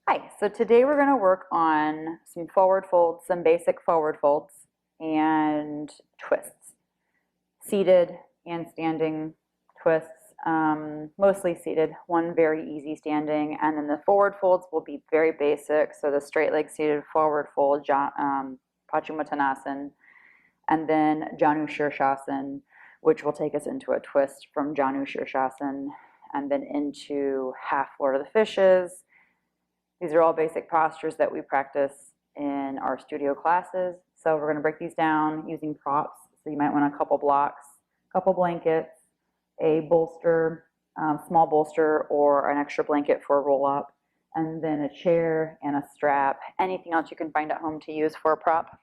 Hi, so today we're going to work on some forward folds, some basic forward folds, and twists. Seated and standing twists, mostly seated, one very easy standing, and then the forward folds will be very basic. So the straight leg seated forward fold, Paschimottanasana, and then Janu Shirshasana, which will take us into a twist from Janu Shirshasana, and then into half Lord of the Fishes. These are all basic postures that we practice in our studio classes. So we're going to break these down using props. So you might want a couple blocks, a couple blankets, a bolster, small bolster, or an extra blanket for a roll up, and then a chair and a strap. Anything else you can find at home to use for a prop.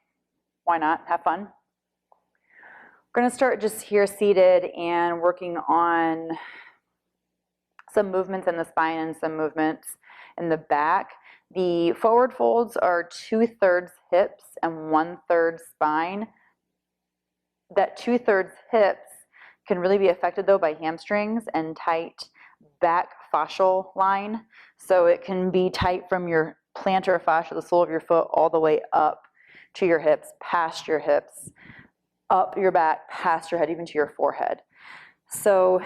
Why not? Have fun. We're going to start just here seated and working on some movements in the spine and some movements in the back. The forward folds are 2/3 hips and 1/3 spine. That 2/3 hips can really be affected though by hamstrings and tight back fascial line. So it can be tight from your plantar fascia, the sole of your foot, all the way up to your hips, past your hips, up your back, past your head, even to your forehead. So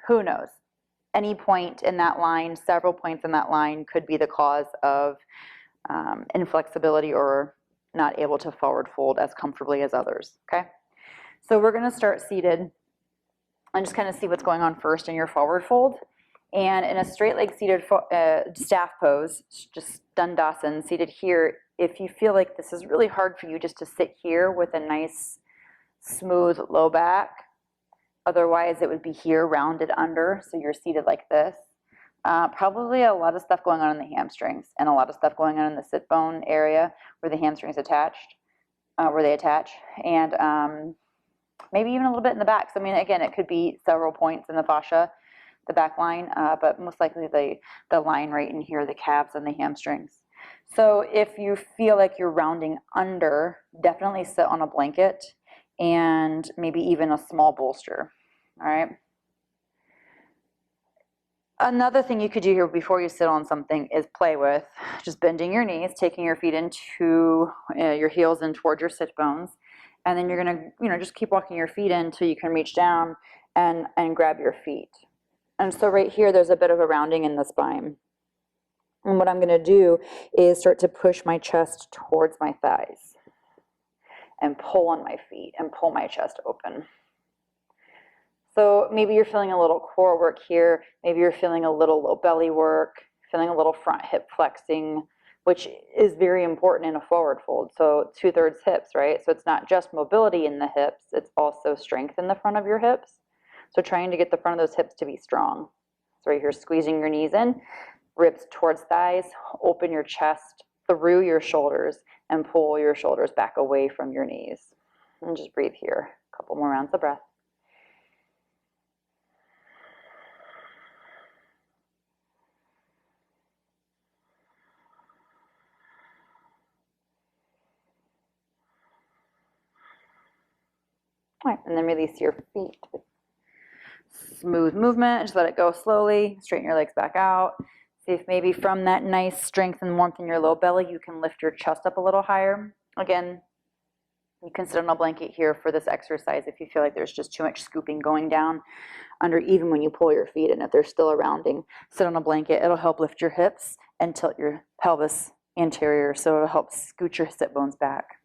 who knows? Any point in that line, several points in that line could be the cause of inflexibility or not able to forward fold as comfortably as others, okay? So we're gonna start seated and just kind of see what's going on first in your forward fold. And in a straight leg seated staff pose, just Dandasana, seated here, if you feel like this is really hard for you just to sit here with a nice smooth low back, otherwise it would be here rounded under, so you're seated like this. Probably a lot of stuff going on in the hamstrings and a lot of stuff going on in the sit bone area where the hamstrings attached, where they attach, and maybe even a little bit in the back. So I mean, again, it could be several points in the fascia, the back line, but most likely the line right in here, the calves and the hamstrings. So if you feel like you're rounding under, definitely sit on a blanket and maybe even a small bolster. All right. Another thing you could do here before you sit on something is play with just bending your knees, taking your feet into your heels and towards your sit bones, and then you're gonna, just keep walking your feet in until you can reach down and grab your feet. And so right here, there's a bit of a rounding in the spine. And what I'm gonna do is start to push my chest towards my thighs and pull on my feet and pull my chest open. So maybe you're feeling a little core work here. Maybe you're feeling a little low belly work, feeling a little front hip flexing, which is very important in a forward fold. So 2/3 hips, right? So it's not just mobility in the hips, it's also strength in the front of your hips. So trying to get the front of those hips to be strong. So right here, squeezing your knees in, ribs towards thighs, open your chest through your shoulders and pull your shoulders back away from your knees. And just breathe here. A couple more rounds of breath. All right, and then release your feet. Smooth movement, just let it go slowly. Straighten your legs back out. See if maybe from that nice strength and warmth in your low belly, you can lift your chest up a little higher. Again, you can sit on a blanket here for this exercise if you feel like there's just too much scooping going down under, even when you pull your feet in. If there's still a rounding, sit on a blanket. It'll help lift your hips and tilt your pelvis anterior, so it'll help scoot your sit bones back.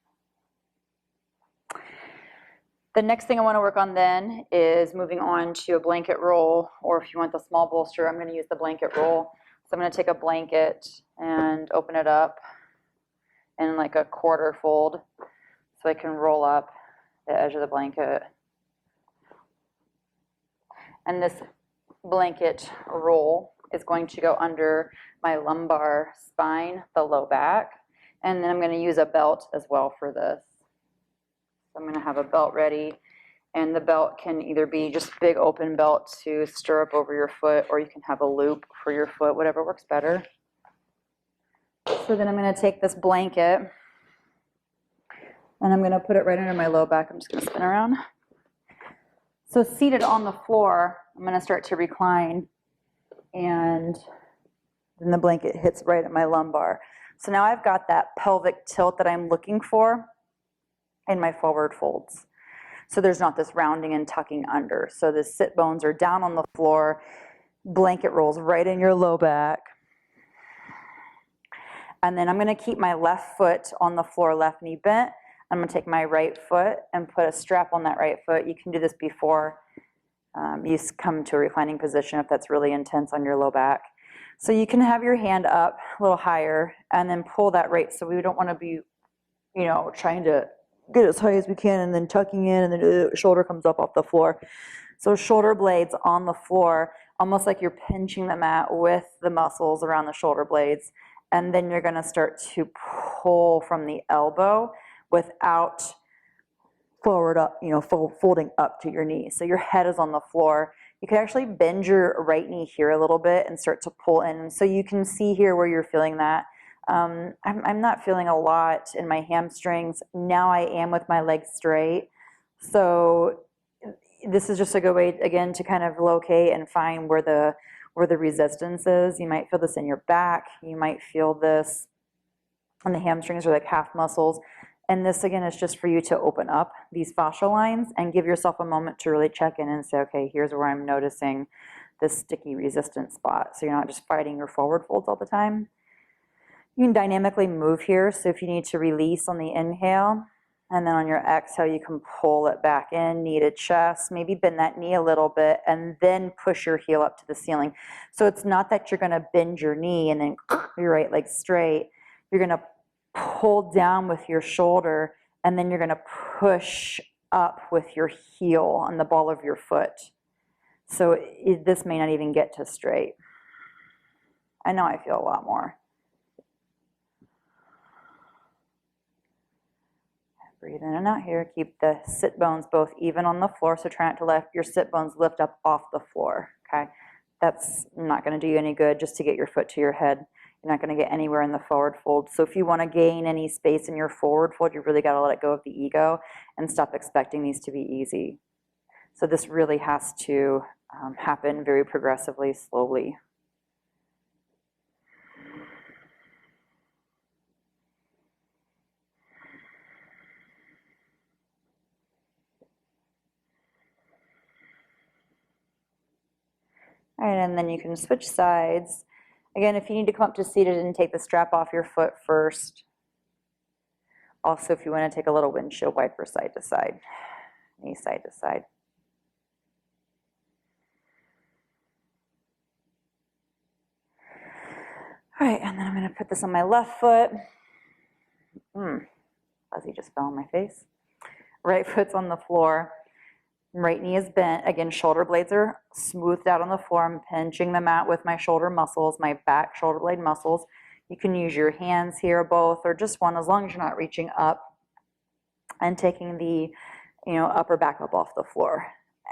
The next thing I want to work on then is moving on to a blanket roll, or if you want the small bolster, I'm going to use the blanket roll. So I'm going to take a blanket and open it up in like a quarter fold so I can roll up the edge of the blanket. And this blanket roll is going to go under my lumbar spine, the low back, and then I'm going to use a belt as well for this. So I'm going to have a belt ready, and the belt can either be just a big open belt to stirrup over your foot, or you can have a loop for your foot, whatever works better. So then I'm going to take this blanket and I'm going to put it right under my low back. I'm just going to spin around. So seated on the floor, I'm going to start to recline and then the blanket hits right at my lumbar. So now I've got that pelvic tilt that I'm looking for in my forward folds. So there's not this rounding and tucking under. So the sit bones are down on the floor, blanket rolls right in your low back. And then I'm going to keep my left foot on the floor, left knee bent. I'm going to take my right foot and put a strap on that right foot. You can do this before you come to a reclining position if that's really intense on your low back. So you can have your hand up a little higher and then pull that right. So we don't want to be, you know, trying to get as high as we can and then tucking in and then the shoulder comes up off the floor. So shoulder blades on the floor, almost like you're pinching the mat with the muscles around the shoulder blades. And then you're going to start to pull from the elbow without forward up, you know, folding up to your knee. So your head is on the floor. You can actually bend your right knee here a little bit and start to pull in. So you can see here where you're feeling that. I'm not feeling a lot in my hamstrings. Now I am with my legs straight. So this is just a good way, again, to kind of locate and find where the resistance is. You might feel this in your back. You might feel this on the hamstrings or the calf muscles. And this, again, is just for you to open up these fascia lines and give yourself a moment to really check in and say, okay, here's where I'm noticing this sticky resistance spot. So you're not just fighting your forward folds all the time. You can dynamically move here. So if you need to release on the inhale, and then on your exhale, you can pull it back in, knee to chest, maybe bend that knee a little bit, and then push your heel up to the ceiling. So it's not that you're going to bend your knee and then your right leg straight. You're going to pull down with your shoulder, and then you're going to push up with your heel on the ball of your foot. So this may not even get to straight. I know I feel a lot more. Breathe in and out here. Keep the sit bones both even on the floor. So try not to let your sit bones lift up off the floor. Okay, that's not going to do you any good just to get your foot to your head. You're not going to get anywhere in the forward fold. So if you want to gain any space in your forward fold, you really got to let it go of the ego and stop expecting these to be easy. So this really has to happen very progressively, slowly. All right, and then you can switch sides. Again, if you need to come up to seated and take the strap off your foot first. Also, if you want to take a little windshield wiper side to side, knee side to side. All right, and then I'm going to put this on my left foot. Fuzzy just fell on my face. Right foot's on the floor. Right knee is bent. Again, shoulder blades are smoothed out on the floor. I'm pinching the mat with my shoulder muscles, my back shoulder blade muscles. You can use your hands here, both, or just one, as long as you're not reaching up and taking the, upper back up off the floor.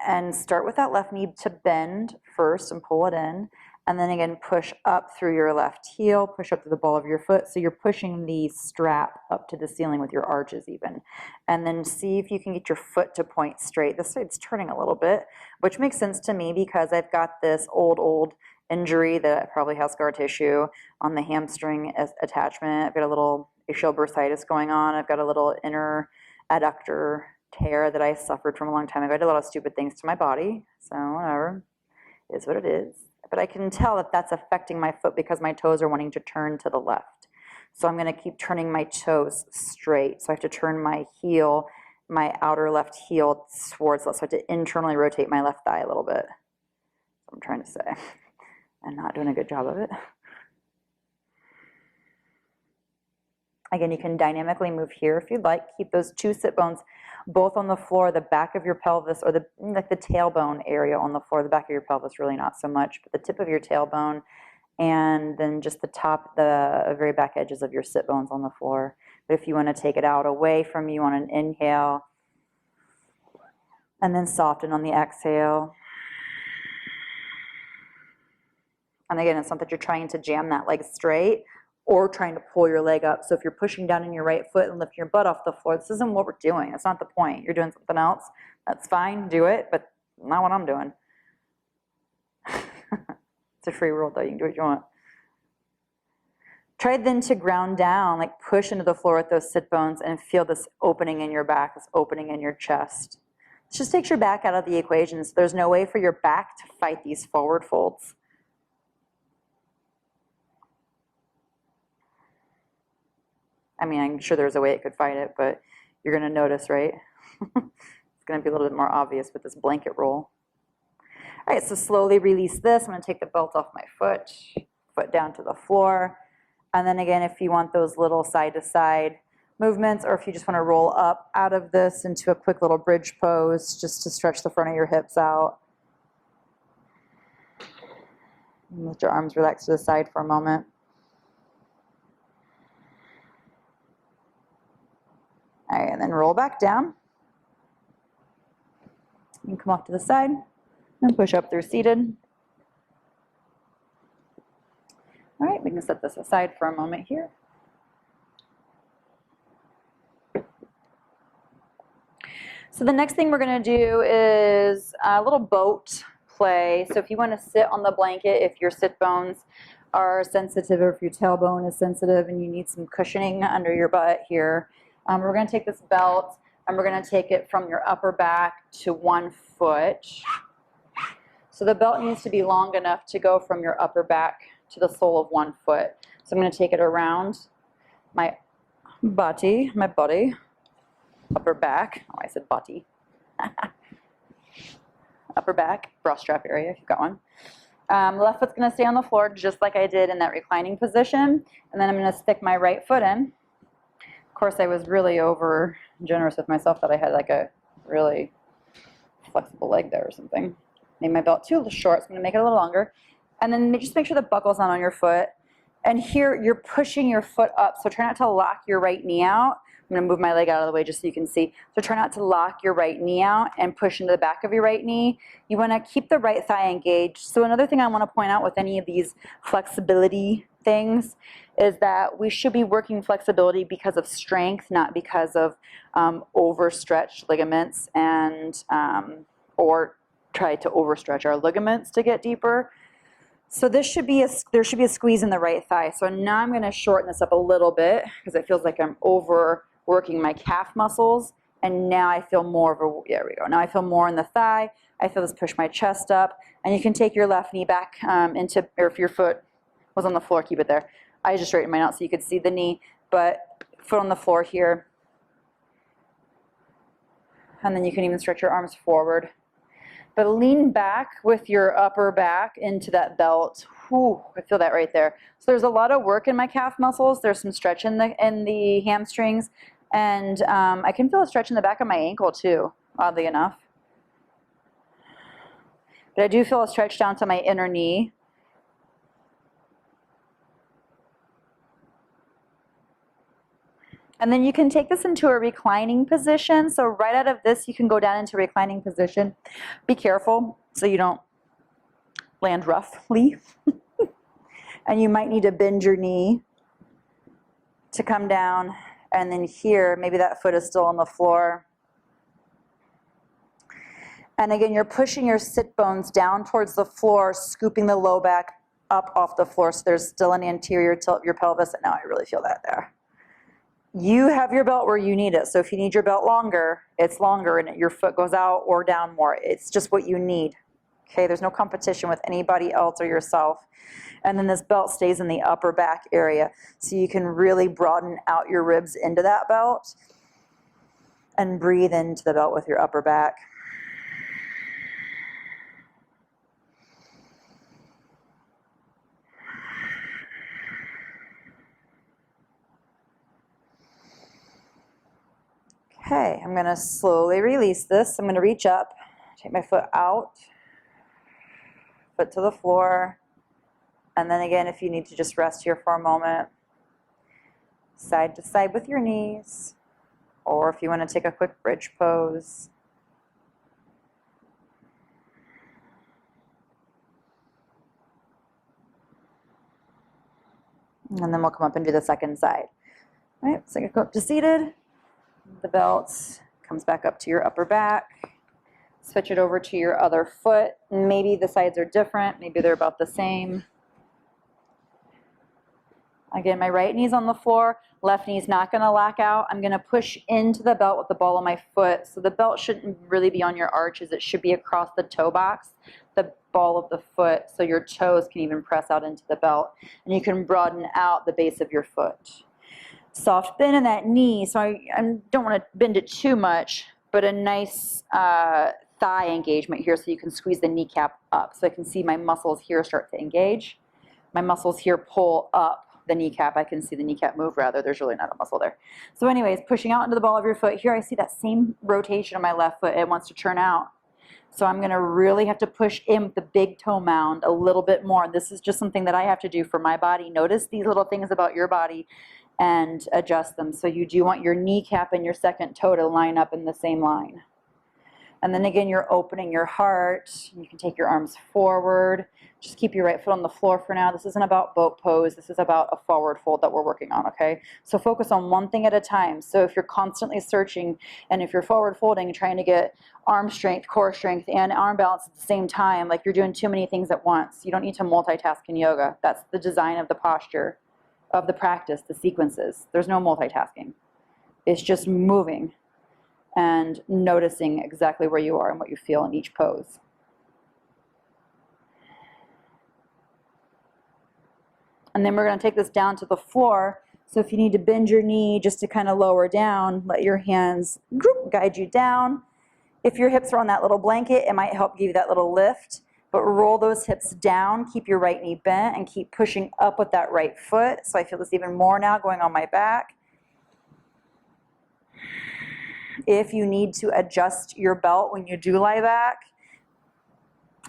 And start with that left knee to bend first and pull it in. And then again, push up through your left heel, push up to the ball of your foot. So you're pushing the strap up to the ceiling with your arches even. And then see if you can get your foot to point straight. This side's turning a little bit, which makes sense to me because I've got this old injury that probably has scar tissue on the hamstring attachment. I've got a little ischial bursitis going on. I've got a little inner adductor tear that I suffered from a long time ago. I did a lot of stupid things to my body, so whatever. It is what it is. But I can tell that that's affecting my foot because my toes are wanting to turn to the left. So I'm going to keep turning my toes straight. So I have to turn my heel, my outer left heel towards left. So I have to internally rotate my left thigh a little bit. That's what I'm trying to say. I'm not doing a good job of it. Again, you can dynamically move here if you'd like. Keep those two sit bones both on the floor, the back of your pelvis, or the tailbone area on the floor. The back of your pelvis, really not so much, but the tip of your tailbone, and then just the very back edges of your sit bones on the floor. But if you want to take it out away from you on an inhale, and then soften on the exhale. And again, it's not that you're trying to jam that leg straight or trying to pull your leg up. So if you're pushing down in your right foot and lifting your butt off the floor, this isn't what we're doing. That's not the point. You're doing something else. That's fine. Do it, but not what I'm doing. It's a free world, though. You can do what you want. Try then to ground down, like push into the floor with those sit bones and feel this opening in your back, this opening in your chest. This just takes your back out of the equation, so there's no way for your back to fight these forward folds. I mean, I'm sure there's a way it could fight it, but you're going to notice, right? It's going to be a little bit more obvious with this blanket roll. All right, so slowly release this. I'm going to take the belt off my foot, foot down to the floor. And then again, if you want those little side-to-side movements, or if you just want to roll up out of this into a quick little bridge pose, just to stretch the front of your hips out. And let your arms relax to the side for a moment. All right, and then roll back down. You can come off to the side and push up through seated. All right, we can set this aside for a moment here. So the next thing we're going to do is a little boat play. So if you want to sit on the blanket, if your sit bones are sensitive or if your tailbone is sensitive and you need some cushioning under your butt here, we're going to take this belt and we're going to take it from your upper back to 1 foot. So the belt needs to be long enough to go from your upper back to the sole of 1 foot. So I'm going to take it around my body, upper back. Oh, I said body. Upper back, bra strap area if you've got one. Left foot's going to stay on the floor just like I did in that reclining position. And then I'm going to stick my right foot in. Of course, I was really over generous with myself that I had like a really flexible leg there or something. Made my belt too short, so I'm going to make it a little longer. And then just make sure the buckle's not on your foot. And here you're pushing your foot up, so try not to lock your right knee out. I'm going to move my leg out of the way just so you can see. So try not to lock your right knee out and push into the back of your right knee. You want to keep the right thigh engaged. So another thing I want to point out with any of these flexibility things is that we should be working flexibility because of strength, not because of overstretched ligaments and or try to overstretch our ligaments to get deeper. So there should be a squeeze in the right thigh. So now I'm going to shorten this up a little bit because it feels like I'm overworking my calf muscles. And now I feel more of a, there we go. Now I feel more in the thigh. I feel this push my chest up. And you can take your left knee back into, or if your foot was on the floor, keep it there. I just straightened mine out so you could see the knee, but foot on the floor here. And then you can even stretch your arms forward. But lean back with your upper back into that belt. Whew, I feel that right there. So there's a lot of work in my calf muscles. There's some stretch in the hamstrings. And I can feel a stretch in the back of my ankle too, oddly enough. But I do feel a stretch down to my inner knee. And then you can take this into a reclining position. So right out of this, you can go down into reclining position. Be careful so you don't land roughly. And you might need to bend your knee to come down. And then here, maybe that foot is still on the floor. And again, you're pushing your sit bones down towards the floor, scooping the low back up off the floor. So there's still an anterior tilt of your pelvis. And now I really feel that there. You have your belt where you need it. So if you need your belt longer, it's longer and your foot goes out or down more. It's just what you need. Okay, there's no competition with anybody else or yourself. And then this belt stays in the upper back area. So you can really broaden out your ribs into that belt and breathe into the belt with your upper back. Okay, I'm going to slowly release this. I'm going to reach up, take my foot out, foot to the floor, and then again, if you need to just rest here for a moment, side to side with your knees, or if you want to take a quick bridge pose. And then we'll come up and do the second side. All right, so I can go up to seated. The belt comes back up to your upper back. Switch it over to your other foot. Maybe the sides are different. Maybe they're about the same. Again, my right knee's on the floor, left knee's not gonna lock out. I'm gonna push into the belt with the ball of my foot. So the belt shouldn't really be on your arches. It should be across the toe box, the ball of the foot, so your toes can even press out into the belt. And you can broaden out the base of your foot. Soft bend in that knee, so I don't wanna bend it too much, but a nice thigh engagement here so you can squeeze the kneecap up. So I can see my muscles here start to engage. My muscles here pull up the kneecap. I can see the kneecap move rather. There's really not a muscle there. So anyways, pushing out into the ball of your foot. Here I see that same rotation of my left foot. It wants to turn out. So I'm going to really have to push in with the big toe mound a little bit more. This is just something that I have to do for my body. Notice these little things about your body and adjust them. So you do want your kneecap and your second toe to line up in the same line. And then again, you're opening your heart. You can take your arms forward. Just keep your right foot on the floor for now. This isn't about boat pose. This is about a forward fold that we're working on, okay? So focus on one thing at a time. So if you're constantly searching and if you're forward folding and trying to get arm strength, core strength, and arm balance at the same time, like you're doing too many things at once. You don't need to multitask in yoga. That's the design of the posture, of the practice, the sequences. There's no multitasking. It's just moving and noticing exactly where you are and what you feel in each pose. And then we're going to take this down to the floor. So if you need to bend your knee just to kind of lower down, let your hands guide you down. If your hips are on that little blanket, it might help give you that little lift. But roll those hips down, keep your right knee bent, and keep pushing up with that right foot. So I feel this even more now going on my back. If you need to adjust your belt when you do lie back,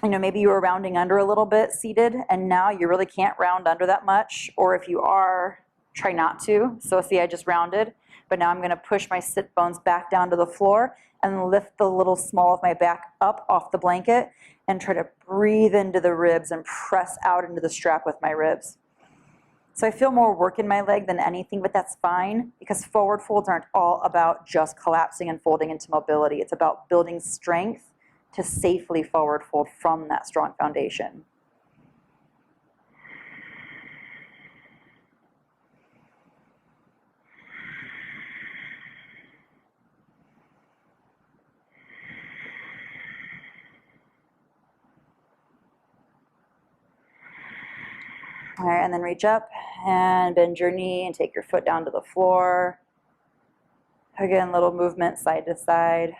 you know, maybe you were rounding under a little bit seated and now you really can't round under that much, or if you are, try not to. So see, I just rounded, but now I'm going to push my sit bones back down to the floor and lift the little small of my back up off the blanket and try to breathe into the ribs and press out into the strap with my ribs. So I feel more work in my leg than anything, but that's fine because forward folds aren't all about just collapsing and folding into mobility. It's about building strength to safely forward fold from that strong foundation. All right, and then reach up and bend your knee and take your foot down to the floor. Again, little movement side to side.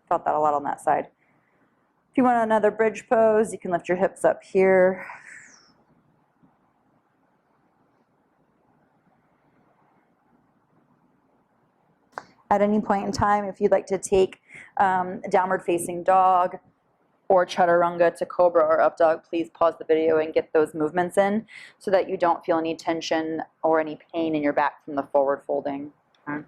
Felt that a lot on that side. If you want another bridge pose, you can lift your hips up here. At any point in time, if you'd like to take downward facing dog or chaturanga to cobra or up dog, please pause the video and get those movements in so that you don't feel any tension or any pain in your back from the forward folding. Okay.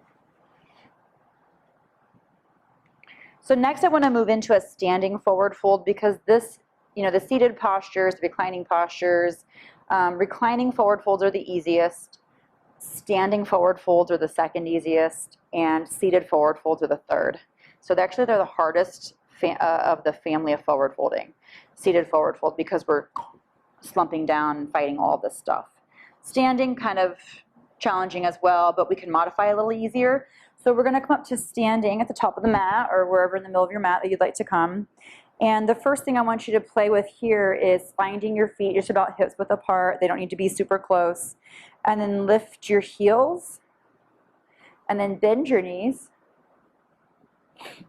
So next I want to move into a standing forward fold because this, you know, the seated postures, the reclining postures, reclining forward folds are the easiest, standing forward folds are the second easiest, and seated forward folds are the third. So they're the hardest of the family of forward folding, seated forward fold, because we're slumping down and fighting all this stuff. Standing, kind of challenging as well, but we can modify a little easier. So we're going to come up to standing at the top of the mat or wherever in the middle of your mat that you'd like to come. And the first thing I want you to play with here is finding your feet just about hips width apart. They don't need to be super close. And then lift your heels. And then bend your knees.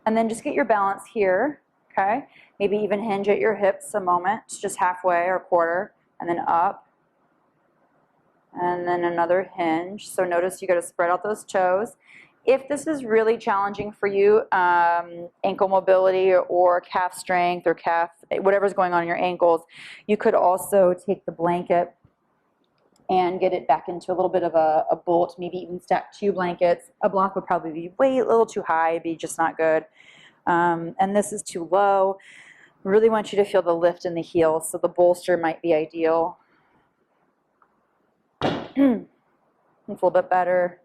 And then just get your balance here, okay? Maybe even hinge at your hips a moment, just halfway or a quarter, and then up. And then another hinge. So notice you got to spread out those toes. If this is really challenging for you, ankle mobility or calf strength or calf, whatever's going on in your ankles, you could also take the blanket and get it back into a little bit of a bolt, maybe even stack 2 blankets. A block would probably be a little too high, be just not good. And this is too low. Really want you to feel the lift in the heels, so the bolster might be ideal. It's a little bit better.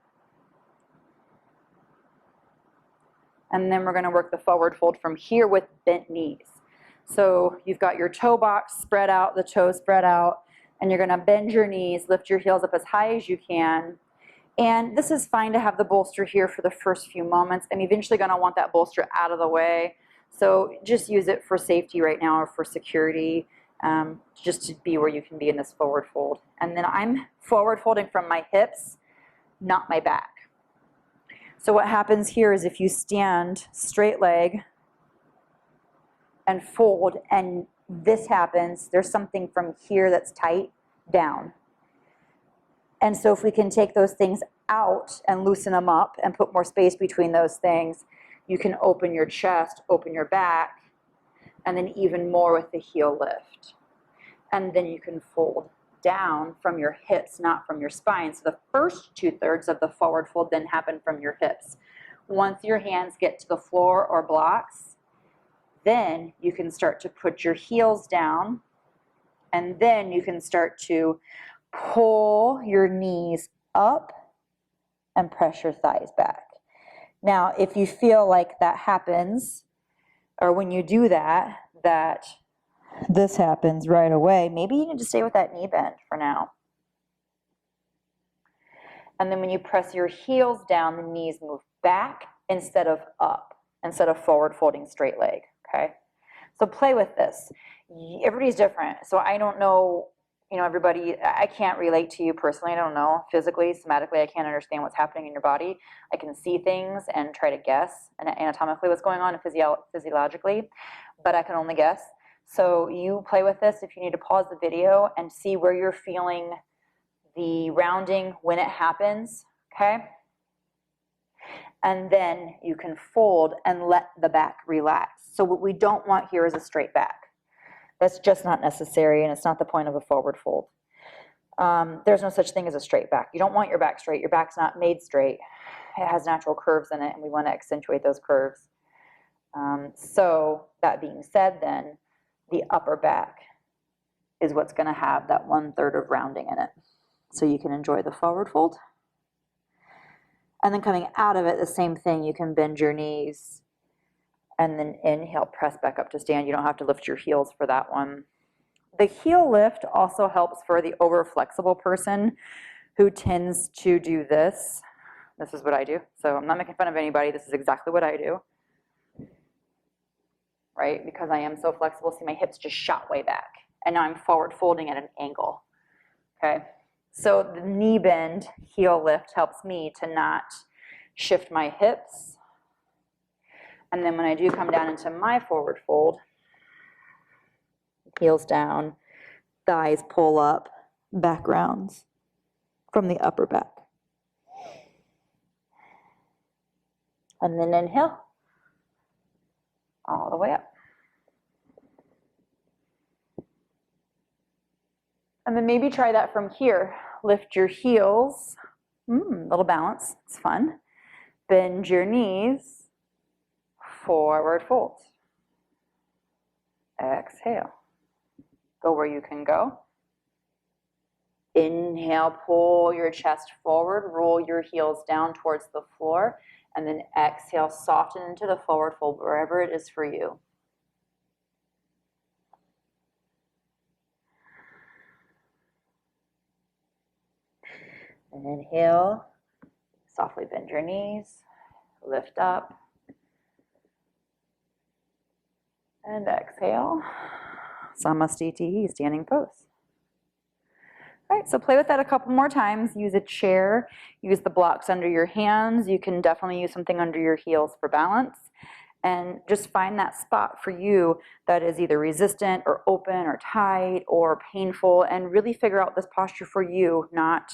And then we're going to work the forward fold from here with bent knees. So you've got your toe box spread out, the toes spread out, and you're gonna bend your knees, lift your heels up as high as you can. And this is fine to have the bolster here for the first few moments. I'm eventually gonna want that bolster out of the way. So just use it for safety right now or for security, just to be where you can be in this forward fold. And then I'm forward folding from my hips, not my back. So what happens here is if you stand straight leg and fold and this happens, there's something from here that's tight down. And so if we can take those things out and loosen them up and put more space between those things, you can open your chest, open your back, and then even more with the heel lift. And then you can fold down from your hips, not from your spine. So the first 2/3 of the forward fold then happen from your hips. Once your hands get to the floor or blocks, then you can start to put your heels down, and then you can start to pull your knees up and press your thighs back. Now, if you feel like that happens, or when you do that, that this happens right away, maybe you need to stay with that knee bend for now. And then when you press your heels down, the knees move back instead of up, instead of forward folding straight leg, okay? So play with this. Everybody's different. So I don't know, everybody, I can't relate to you personally. I don't know. Physically, somatically, I can't understand what's happening in your body. I can see things and try to guess anatomically what's going on and physiologically, but I can only guess. So you play with this. If you need to pause the video and see where you're feeling the rounding when it happens, okay? And then you can fold and let the back relax. So what we don't want here is a straight back. That's just not necessary, and it's not the point of a forward fold. There's no such thing as a straight back. You don't want your back straight. Your back's not made straight. It has natural curves in it, and we want to accentuate those curves. So that being said, then, the upper back is what's going to have that 1/3 of rounding in it. So you can enjoy the forward fold. And then coming out of it, the same thing. You can bend your knees and then inhale, press back up to stand. You don't have to lift your heels for that one. The heel lift also helps for the over flexible person who tends to do this. This is what I do. So I'm not making fun of anybody. This is exactly what I do. Right? Because I am so flexible. See, my hips just shot way back. And now I'm forward folding at an angle. Okay? So the knee bend, heel lift helps me to not shift my hips. And then when I do come down into my forward fold, heels down, thighs pull up, back rounds from the upper back. And then inhale all the way up. And then maybe try that from here. Lift your heels, little balance, it's fun. Bend your knees, forward fold. Exhale. Go where you can go. Inhale, pull your chest forward, roll your heels down towards the floor, and then exhale, soften into the forward fold wherever it is for you. And inhale, softly bend your knees, lift up, and exhale, Samastiti, standing pose. All right, so play with that a couple more times. Use a chair, use the blocks under your hands. You can definitely use something under your heels for balance. And just find that spot for you that is either resistant or open or tight or painful, and really figure out this posture for you, not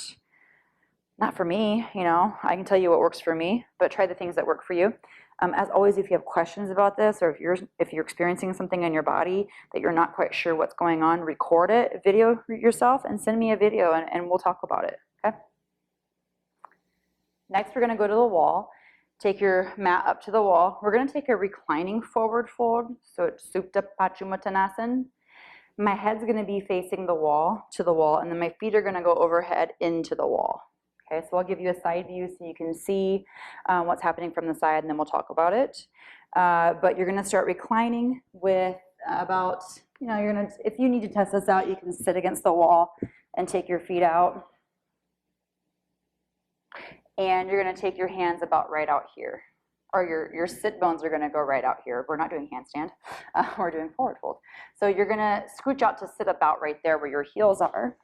for me. I can tell you what works for me, but try the things that work for you. As always, if you have questions about this, or if you're experiencing something in your body that you're not quite sure what's going on, record it, video yourself, and send me a video, and we'll talk about it, okay? Next, we're gonna go to the wall. Take your mat up to the wall. We're gonna take a reclining forward fold, so it's Supta Paschimottanasana. My head's gonna be facing the wall, and then my feet are gonna go overhead into the wall. Okay, so I'll give you a side view so you can see what's happening from the side, and then we'll talk about it. But you're going to start reclining with about, you're gonna, if you need to test this out, you can sit against the wall and take your feet out. And you're gonna take your hands about right out here. Or your sit bones are gonna go right out here. We're not doing handstand, we're doing forward fold. So you're gonna scooch out to sit about right there where your heels are.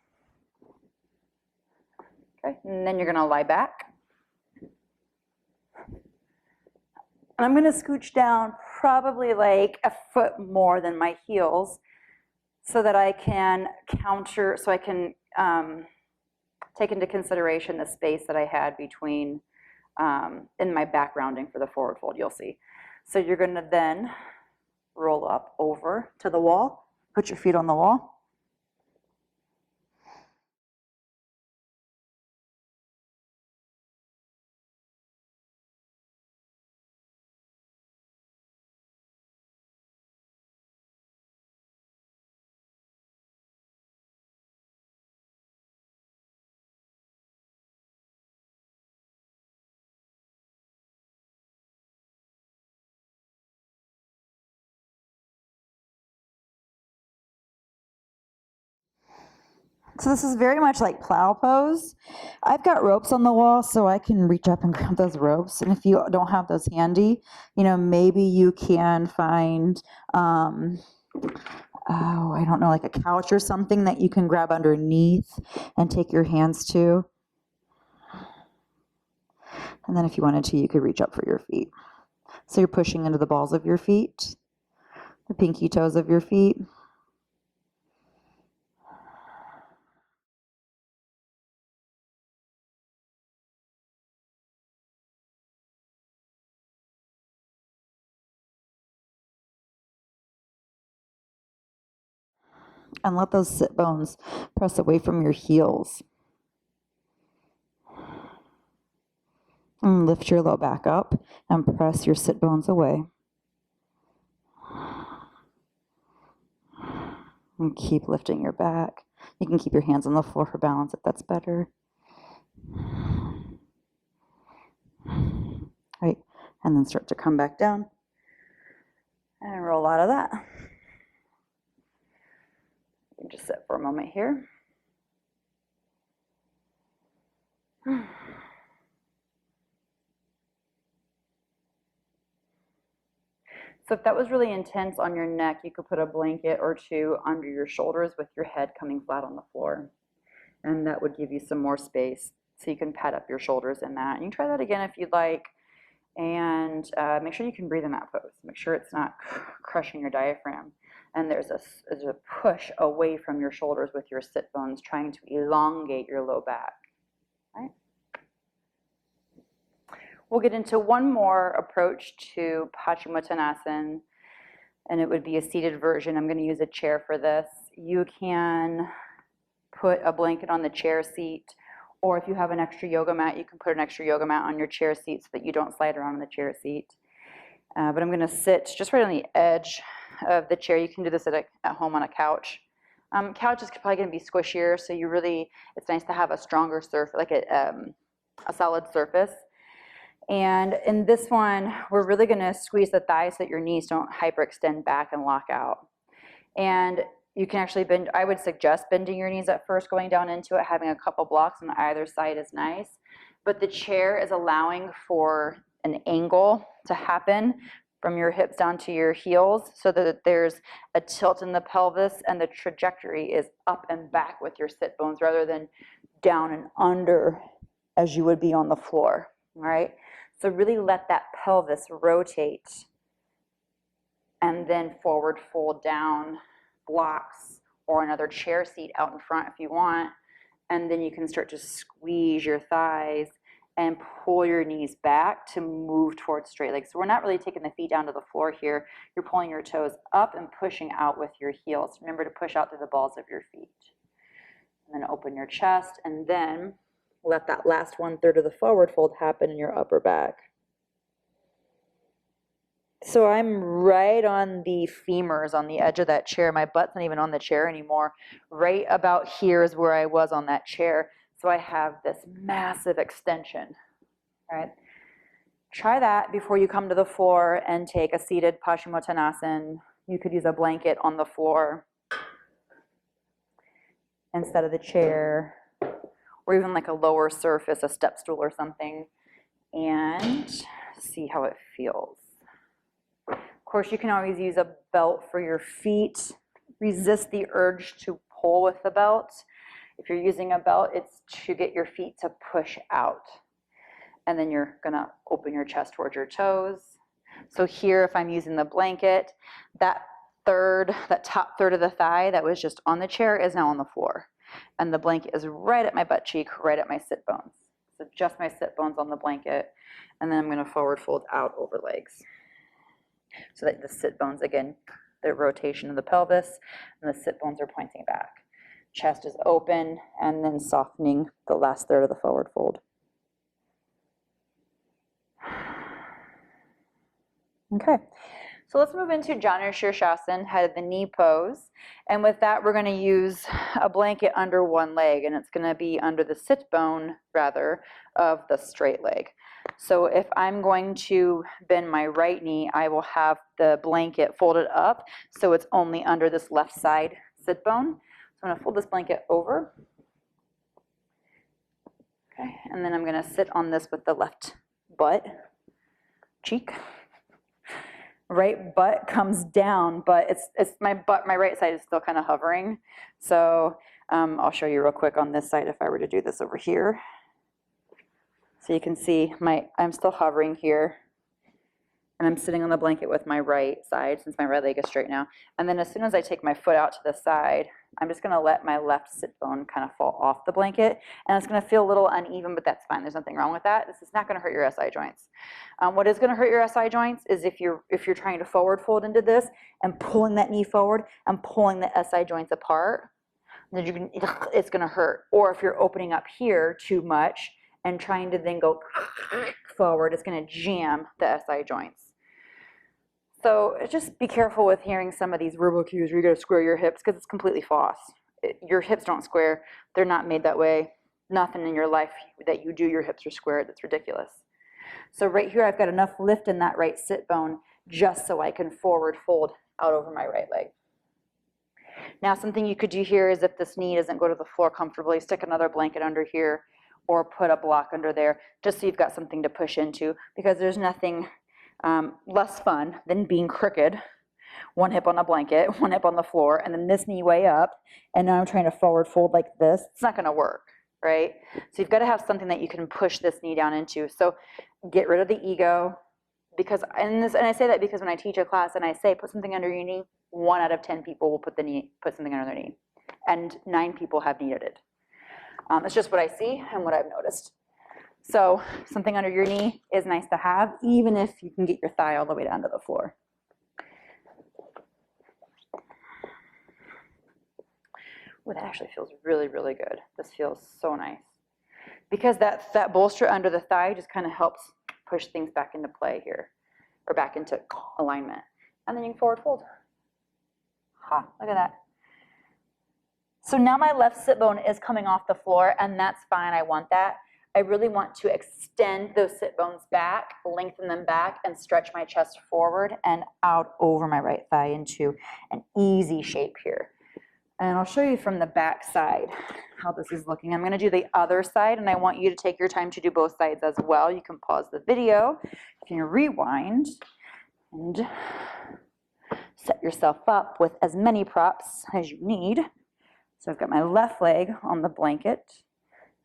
Okay, and then you're gonna lie back. And I'm gonna scooch down probably like a foot more than my heels so that I can take into consideration the space that I had between in my back rounding for the forward fold, you'll see. So you're gonna then roll up over to the wall, put your feet on the wall. So this is very much like plow pose. I've got ropes on the wall so I can reach up and grab those ropes. And if you don't have those handy, maybe you can find, I don't know, like a couch or something that you can grab underneath and take your hands to. And then if you wanted to, you could reach up for your feet. So you're pushing into the balls of your feet, the pinky toes of your feet. And let those sit bones press away from your heels. And lift your low back up and press your sit bones away. And keep lifting your back. You can keep your hands on the floor for balance if that's better. Right, and then start to come back down and roll out of that. You can just sit for a moment here. So if that was really intense on your neck, you could put a blanket or two under your shoulders with your head coming flat on the floor. And that would give you some more space so you can pad up your shoulders in that. And you can try that again if you'd like. And make sure you can breathe in that pose. Make sure it's not crushing your diaphragm. And there's a push away from your shoulders with your sit bones, trying to elongate your low back. Right? We'll get into one more approach to Paschimottanasana, and it would be a seated version. I'm going to use a chair for this. You can put a blanket on the chair seat, or if you have an extra yoga mat, you can put an extra yoga mat on your chair seat so that you don't slide around on the chair seat. But I'm going to sit just right on the edge of the chair. You can do this at home on a couch. Couch is probably going to be squishier, so it's nice to have a stronger surface, like a solid surface. And in this one, we're really going to squeeze the thighs so that your knees don't hyperextend back and lock out. And you can actually bend. I would suggest bending your knees at first, going down into it, having a couple blocks on either side is nice. But the chair is allowing for an angle to happen from your hips down to your heels so that there's a tilt in the pelvis and the trajectory is up and back with your sit bones rather than down and under as you would be on the floor, all right? So really let that pelvis rotate and then forward fold down blocks or another chair seat out in front if you want. And then you can start to squeeze your thighs and pull your knees back to move towards straight legs. So we're not really taking the feet down to the floor here. You're pulling your toes up and pushing out with your heels. Remember to push out through the balls of your feet. And then open your chest and then let that last 1/3 of the forward fold happen in your upper back. So I'm right on the femurs on the edge of that chair. My butt's not even on the chair anymore. Right about here is where I was on that chair. So I have this massive extension, right? Try that before you come to the floor and take a seated Paschimottanasana. You could use a blanket on the floor instead of the chair, or even like a lower surface, a step stool or something, and see how it feels. Of course, you can always use a belt for your feet. Resist the urge to pull with the belt. If you're using a belt, it's to get your feet to push out. And then you're gonna open your chest towards your toes. So here, if I'm using the blanket, that top third of the thigh that was just on the chair is now on the floor. And the blanket is right at my butt cheek, right at my sit bones. So just my sit bones on the blanket. And then I'm gonna forward fold out over legs. So that the sit bones, again, the rotation of the pelvis, and the sit bones are pointing back. Chest is open, and then softening the last third of the forward fold. Okay, so let's move into Janu Shirshasana, head of the knee pose. And with that, we're going to use a blanket under one leg, and it's going to be under the sit bone, rather, of the straight leg. So if I'm going to bend my right knee, I will have the blanket folded up so it's only under this left side sit bone. So I'm going to fold this blanket over. Okay, and then I'm going to sit on this with the left butt cheek. Right butt comes down, but it's my butt, my right side is still kind of hovering. So I'll show you real quick on this side if I were to do this over here. So you can see I'm still hovering here, and I'm sitting on the blanket with my right side since my right leg is straight now. And then as soon as I take my foot out to the side, I'm just gonna let my left sit bone kind of fall off the blanket, and it's gonna feel a little uneven, but that's fine. There's nothing wrong with that. This is not gonna hurt your SI joints. What is gonna hurt your SI joints is if you're trying to forward fold into this and pulling that knee forward and pulling the SI joints apart, then it's gonna hurt. Or if you're opening up here too much and trying to then go forward, it's gonna jam the SI joints. So just be careful with hearing some of these verbal cues where you gotta square your hips, because it's completely false. Your hips don't square. They're not made that way. Nothing in your life that you do, your hips are squared. That's ridiculous. So right here, I've got enough lift in that right sit bone just so I can forward fold out over my right leg. Now, something you could do here is if this knee doesn't go to the floor comfortably, stick another blanket under here or put a block under there, just so you've got something to push into, because there's nothing less fun than being crooked, one hip on a blanket, one hip on the floor, and then this knee way up, and now I'm trying to forward fold like this. It's not gonna work, right? So you've gotta have something that you can push this knee down into. So get rid of the ego, because, and I say that because when I teach a class and I say put something under your knee, 1 out of 10 people will put something under their knee, and 9 people have needed it. It's just what I see and what I've noticed. So something under your knee is nice to have, even if you can get your thigh all the way down to the floor. Oh, that actually feels really, really good. This feels so nice. Because that bolster under the thigh just kind of helps push things back into play here, or back into alignment. And then you can forward fold. Ha, look at that. So now my left sit bone is coming off the floor, and that's fine. I want that. I really want to extend those sit bones back, lengthen them back, and stretch my chest forward and out over my right thigh into an easy shape here. And I'll show you from the back side how this is looking. I'm gonna do the other side, and I want you to take your time to do both sides as well. You can pause the video, you can rewind, and set yourself up with as many props as you need. So I've got my left leg on the blanket.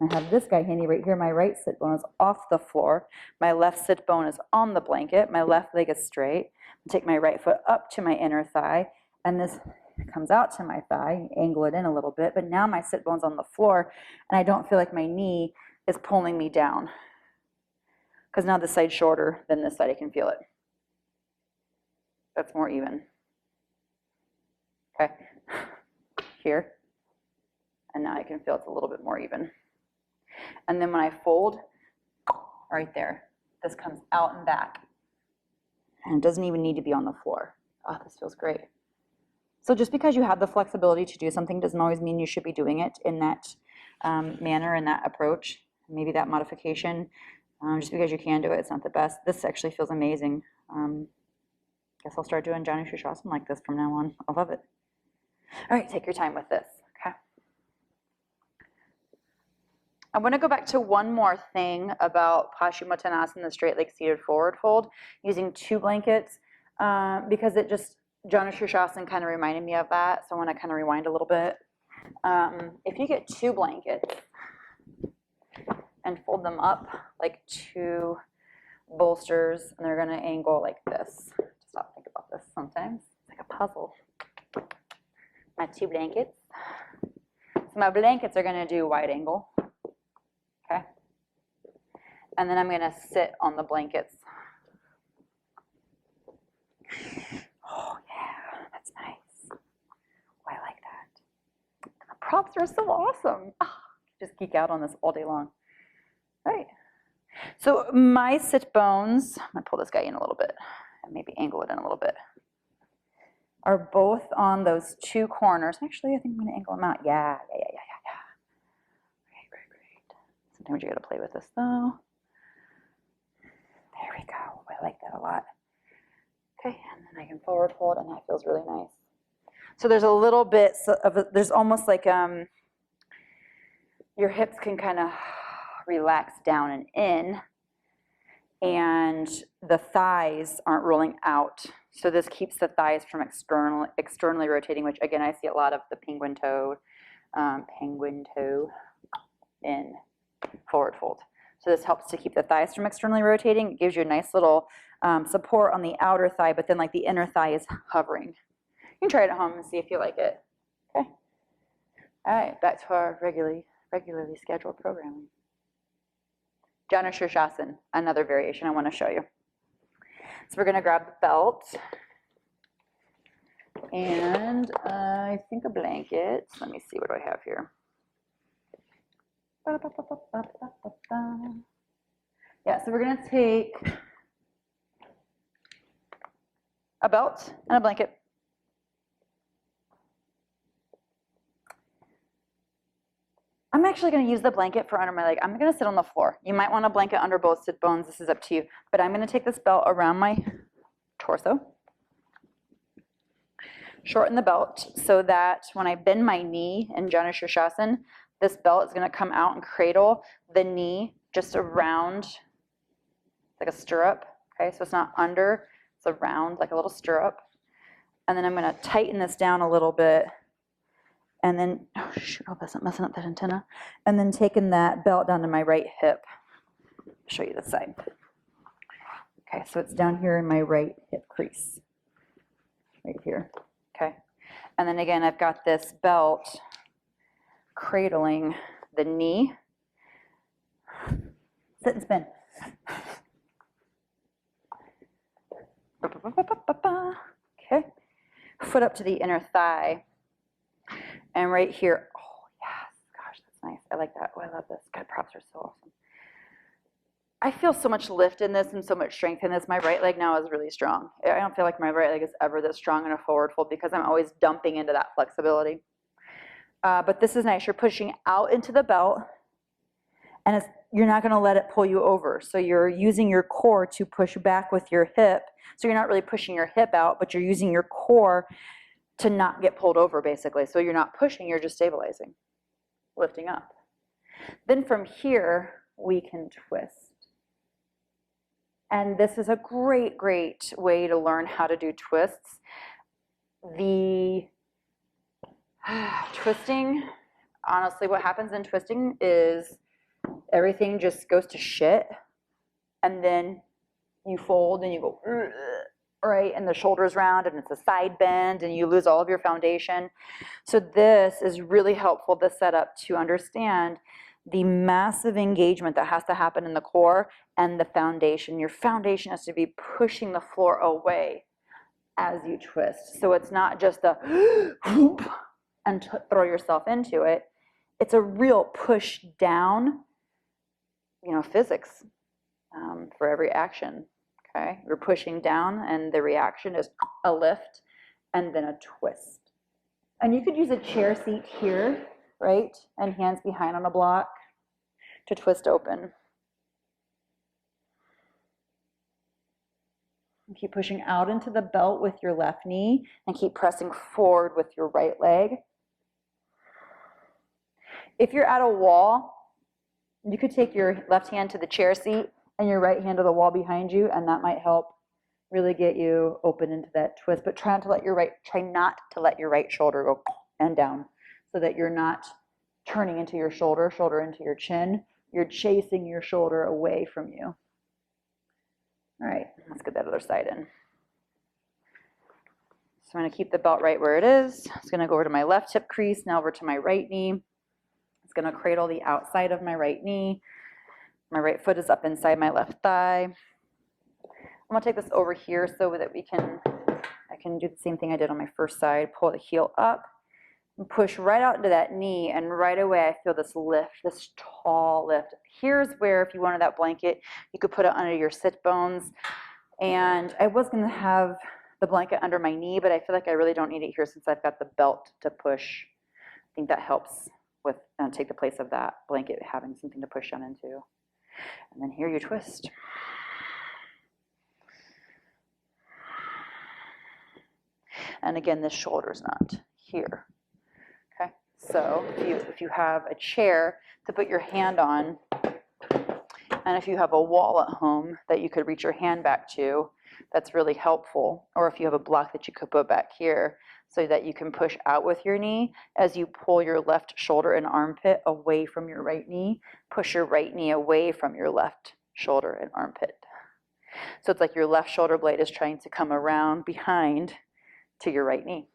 I have this guy handy right here. My right sit bone is off the floor. My left sit bone is on the blanket. My left leg is straight. I take my right foot up to my inner thigh, and this comes out to my thigh. Angle it in a little bit, but now my sit bone's on the floor, and I don't feel like my knee is pulling me down, because now this side's shorter than this side. I can feel it. That's more even. Okay, here. And now I can feel it's a little bit more even. And then when I fold, right there, this comes out and back. And it doesn't even need to be on the floor. Oh, this feels great. So just because you have the flexibility to do something doesn't always mean you should be doing it in that manner, in that approach, maybe that modification. Just because you can do it, it's not the best. This actually feels amazing. Guess I'll start doing Janu Shirshasana like this from now on. I love it. All right, take your time with this, okay? I want to go back to one more thing about Paschimottanasana, the straight leg seated forward fold, using 2 blankets, because it just, Janu Shirshasana kind of reminded me of that, so I want to kind of rewind a little bit. If you get 2 blankets and fold them up like 2 bolsters, and they're going to angle like this. Stop, think about this sometimes. It's like a puzzle. My 2 blankets. So my blankets are going to do wide angle. Okay. And then I'm going to sit on the blankets. Oh, yeah, that's nice. Oh, I like that. The props are so awesome. Oh, just geek out on this all day long. All right. So my sit bones, I'm going to pull this guy in a little bit and maybe angle it in a little bit, are both on those 2 corners. Actually, I think I'm going to angle them out. Yeah. Great. Sometimes you got to play with this though. There we go. I like that a lot. Okay, and then I can forward fold, and that feels really nice. So there's a little bit of, there's almost like your hips can kind of relax down and in, and the thighs aren't rolling out. So this keeps the thighs from externally rotating, which again, I see a lot of the penguin toe in forward fold. So this helps to keep the thighs from externally rotating. It gives you a nice little support on the outer thigh, but then like the inner thigh is hovering. You can try it at home and see if you like it. Okay. All right, back to our regularly scheduled programming. Janu Shirshasana, another variation I want to show you. So we're going to grab the belt and I think a blanket. Let me see, what do I have here? Yeah, so we're going to take a belt and a blanket. I'm actually going to use the blanket for under my leg. I'm going to sit on the floor. You might want a blanket under both sit bones. This is up to you. But I'm going to take this belt around my torso. Shorten the belt so that when I bend my knee in Janu Shirshasana, this belt is going to come out and cradle the knee just around, like a stirrup. Okay, so it's not under, it's around like a little stirrup. And then I'm going to tighten this down a little bit. And then, oh shoot, I hope that's not messing up that antenna. And then taking that belt down to my right hip. I'll show you this side. Okay, so it's down here in my right hip crease. Right here, okay. And then again, I've got this belt cradling the knee. Sit and spin. Okay, foot up to the inner thigh. And right here, oh yes, gosh, that's nice. I like that. Oh, I love this. God, props are so awesome. I feel so much lift in this and so much strength in this. My right leg now is really strong. I don't feel like my right leg is ever this strong in a forward fold because I'm always dumping into that flexibility. But this is nice. You're pushing out into the belt, and you're not going to let it pull you over. So you're using your core to push back with your hip. So you're not really pushing your hip out, but you're using your core to not get pulled over, basically. So you're not pushing, you're just stabilizing, lifting up. Then from here, we can twist. And this is a great, great way to learn how to do twists. The twisting, honestly, what happens in twisting is everything just goes to shit, and then you fold and you go, right, and the shoulder's round and it's a side bend and you lose all of your foundation. So this is really helpful, this setup, to understand the massive engagement that has to happen in the core and the foundation. Your foundation has to be pushing the floor away as you twist. So it's not just a whoop and throw yourself into it. It's a real push down, physics for every action. Okay, you're pushing down and the reaction is a lift and then a twist. And you could use a chair seat here, right? And hands behind on a block to twist open. Keep pushing out into the belt with your left knee and keep pressing forward with your right leg. If you're at a wall, you could take your left hand to the chair seat and your right hand to the wall behind you, and that might help really get you open into that twist. But try not to let your right shoulder go and down, so that you're not turning into your shoulder into your chin. You're chasing your shoulder away from you. All right, let's get that other side in. So I'm going to keep the belt right where it is. It's going to go over to my left hip crease, now over to my right knee. It's going to cradle the outside of my right knee. My right foot is up inside my left thigh. I'm going to take this over here so that I can do the same thing I did on my first side. Pull the heel up and push right out into that knee, and right away I feel this lift, this tall lift. Here's where, if you wanted that blanket, you could put it under your sit bones. And I was going to have the blanket under my knee, but I feel like I really don't need it here since I've got the belt to push. I think that helps with take the place of that blanket having something to push down into. And then here you twist. And again, this shoulder's not here. Okay, so if you have a chair to put your hand on, and if you have a wall at home that you could reach your hand back to, that's really helpful. Or if you have a block that you could put back here so that you can push out with your knee as you pull your left shoulder and armpit away from your right knee, push your right knee away from your left shoulder and armpit. So it's like your left shoulder blade is trying to come around behind to your right knee.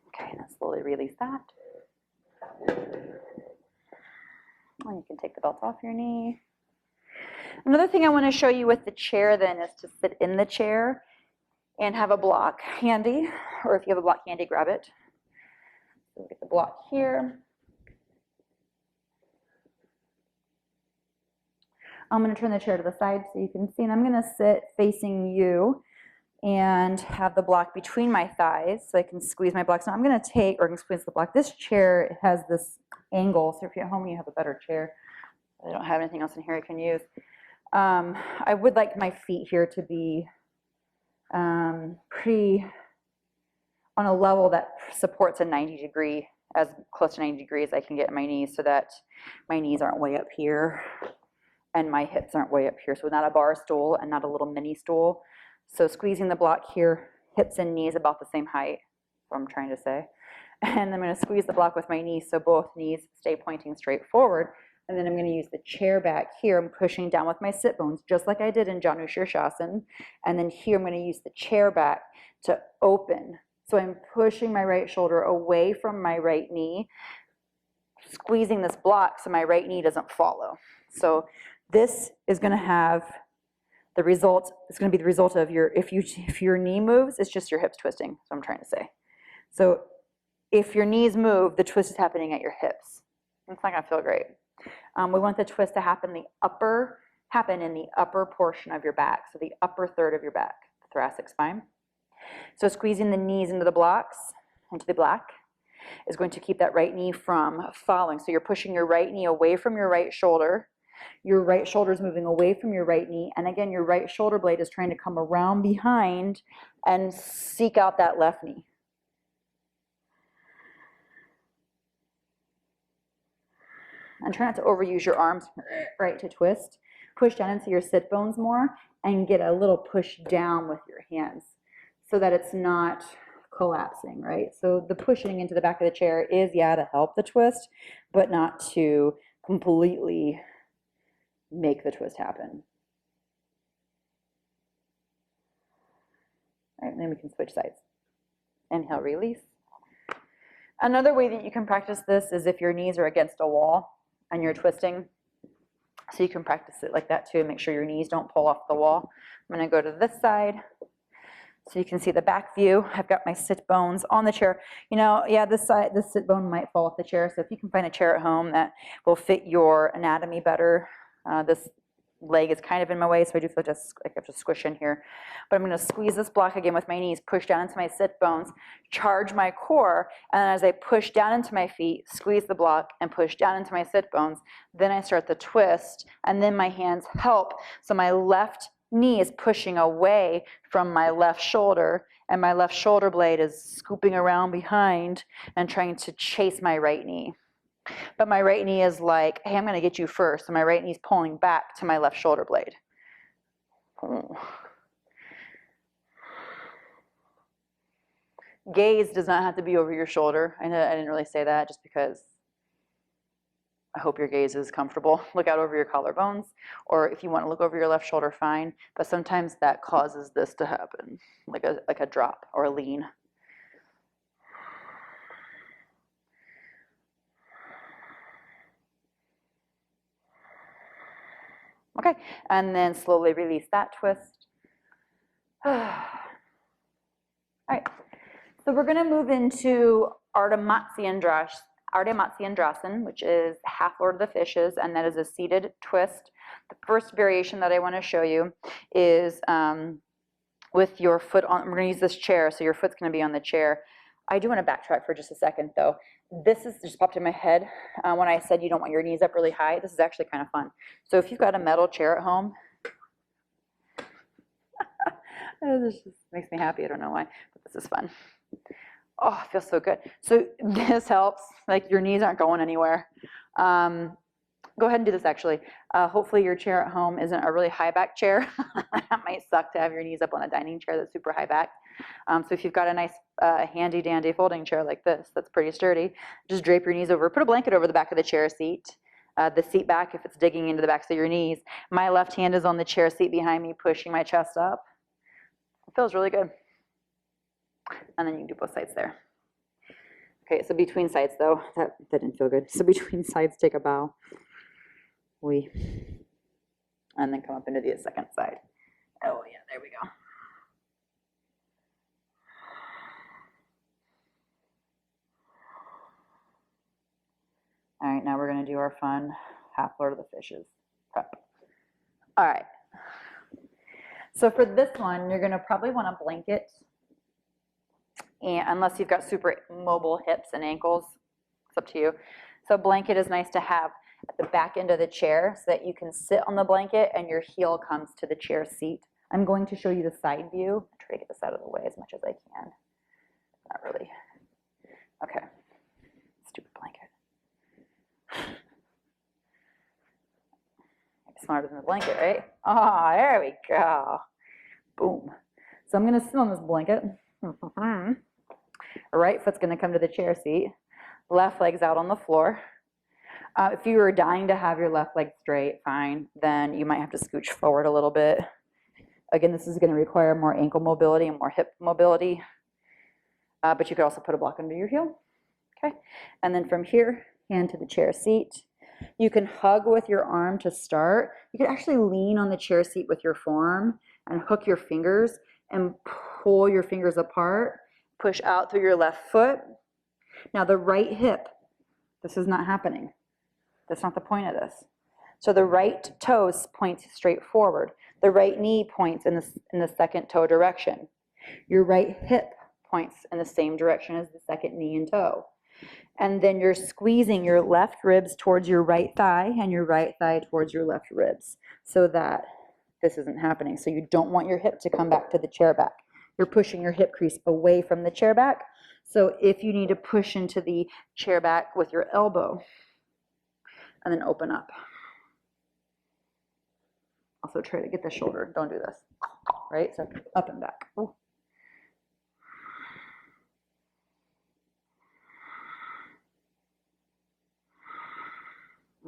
Okay, now slowly release that. And you can take the belt off your knee. Another thing I want to show you with the chair then is to sit in the chair and have a block handy, or if you have a block handy, grab it. So get the block here. I'm going to turn the chair to the side so you can see, and I'm going to sit facing you and have the block between my thighs so I can squeeze my block. So I'm going to take, or I can squeeze the block. This chair has this angle, so if you're at home and you have a better chair, I don't have anything else in here I can use. I would like my feet here to be pretty on a level that supports a 90 degree, as close to 90 degrees I can get in my knees, so that my knees aren't way up here and my hips aren't way up here. So not a bar stool and not a little mini stool. So squeezing the block here, hips and knees about the same height, what I'm trying to say. And I'm going to squeeze the block with my knees so both knees stay pointing straight forward. And then I'm going to use the chair back here. I'm pushing down with my sit bones, just like I did in Janu Shirshasana. And then here I'm going to use the chair back to open. So I'm pushing my right shoulder away from my right knee, squeezing this block so my right knee doesn't follow. So this is going to have the result, it's going to be the result of if your knee moves, it's just your hips twisting, that's what I'm trying to say. So if your knees move, the twist is happening at your hips. It's not going to feel great. We want the twist to happen in the upper portion of your back, so the upper third of your back, the thoracic spine. So squeezing the knees into the blocks, into the block, is going to keep that right knee from falling. So you're pushing your right knee away from your right shoulder. Your right shoulder is moving away from your right knee. And again, your right shoulder blade is trying to come around behind and seek out that left knee. And try not to overuse your arms, right, to twist. Push down into your sit bones more and get a little push down with your hands so that it's not collapsing, right? So the pushing into the back of the chair is, yeah, to help the twist, but not to completely make the twist happen. All right, and then we can switch sides. Inhale, release. Another way that you can practice this is if your knees are against a wall and you're twisting. So you can practice it like that too. Make sure your knees don't pull off the wall. I'm going to go to this side so you can see the back view. I've got my sit bones on the chair. You know, yeah, this sit bone might fall off the chair. So if you can find a chair at home that will fit your anatomy better, this leg is kind of in my way, so I do feel like I have to squish in here. But I'm going to squeeze this block again with my knees, push down into my sit bones, charge my core, and then as I push down into my feet, squeeze the block and push down into my sit bones, then I start the twist, and then my hands help. So my left knee is pushing away from my left shoulder, and my left shoulder blade is scooping around behind and trying to chase my right knee. But my right knee is like, hey, I'm going to get you first. So my right knee is pulling back to my left shoulder blade. Oh. Gaze does not have to be over your shoulder. I didn't really say that just because I hope your gaze is comfortable. Look out over your collarbones, or if you want to look over your left shoulder, fine. But sometimes that causes this to happen, like a drop or a lean. Okay, and then slowly release that twist. All right, so we're going to move into Ardha Matsyendrasana, which is half Lord of the Fishes, and that is a seated twist. The first variation that I want to show you is with your foot on. We're going to use this chair, so your foot's going to be on the chair. I do want to backtrack for just a second, though. This is just popped in my head when I said you don't want your knees up really high. This is actually kind of fun. So if you've got a metal chair at home, this just makes me happy. I don't know why, but this is fun. Oh, it feels so good. So this helps. Like your knees aren't going anywhere. Go ahead and do this actually. Hopefully your chair at home isn't a really high back chair. That might suck to have your knees up on a dining chair that's super high back. So if you've got a nice handy dandy folding chair like this, that's pretty sturdy, just drape your knees over, put a blanket over the back of the chair seat, the seat back if it's digging into the backs of your knees. My left hand is on the chair seat behind me, pushing my chest up. It feels really good. And then you can do both sides there. Okay, so between sides though, that didn't feel good. So between sides, take a bow. And then come up into the second side. Oh yeah, there we go. All right, now we're going to do our fun half Lord of the Fishes prep. All right. So for this one, you're going to probably want a blanket, and unless you've got super mobile hips and ankles, it's up to you. So a blanket is nice to have at the back end of the chair so that you can sit on the blanket and your heel comes to the chair seat. I'm going to show you the side view. I'll try to get this out of the way as much as I can. Not really. Okay. Stupid blanket. Smarter than the blanket, right? Oh, there we go. Boom. So I'm going to sit on this blanket. Right foot's going to come to the chair seat. Left leg's out on the floor. If you were dying to have your left leg straight, fine. Then you might have to scooch forward a little bit. Again, this is going to require more ankle mobility and more hip mobility. But you could also put a block under your heel. Okay. And then from here, hand to the chair seat. You can hug with your arm to start. You can actually lean on the chair seat with your forearm and hook your fingers and pull your fingers apart. Push out through your left foot. Now the right hip, this is not happening. That's not the point of this. So the right toes point straight forward. The right knee points in the second toe direction. Your right hip points in the same direction as the second knee and toe. And then you're squeezing your left ribs towards your right thigh and your right thigh towards your left ribs so that this isn't happening. So you don't want your hip to come back to the chair back. You're pushing your hip crease away from the chair back. So if you need to push into the chair back with your elbow and then open up. Also try to get the shoulder. Don't do this. Right? So up and back. Ooh.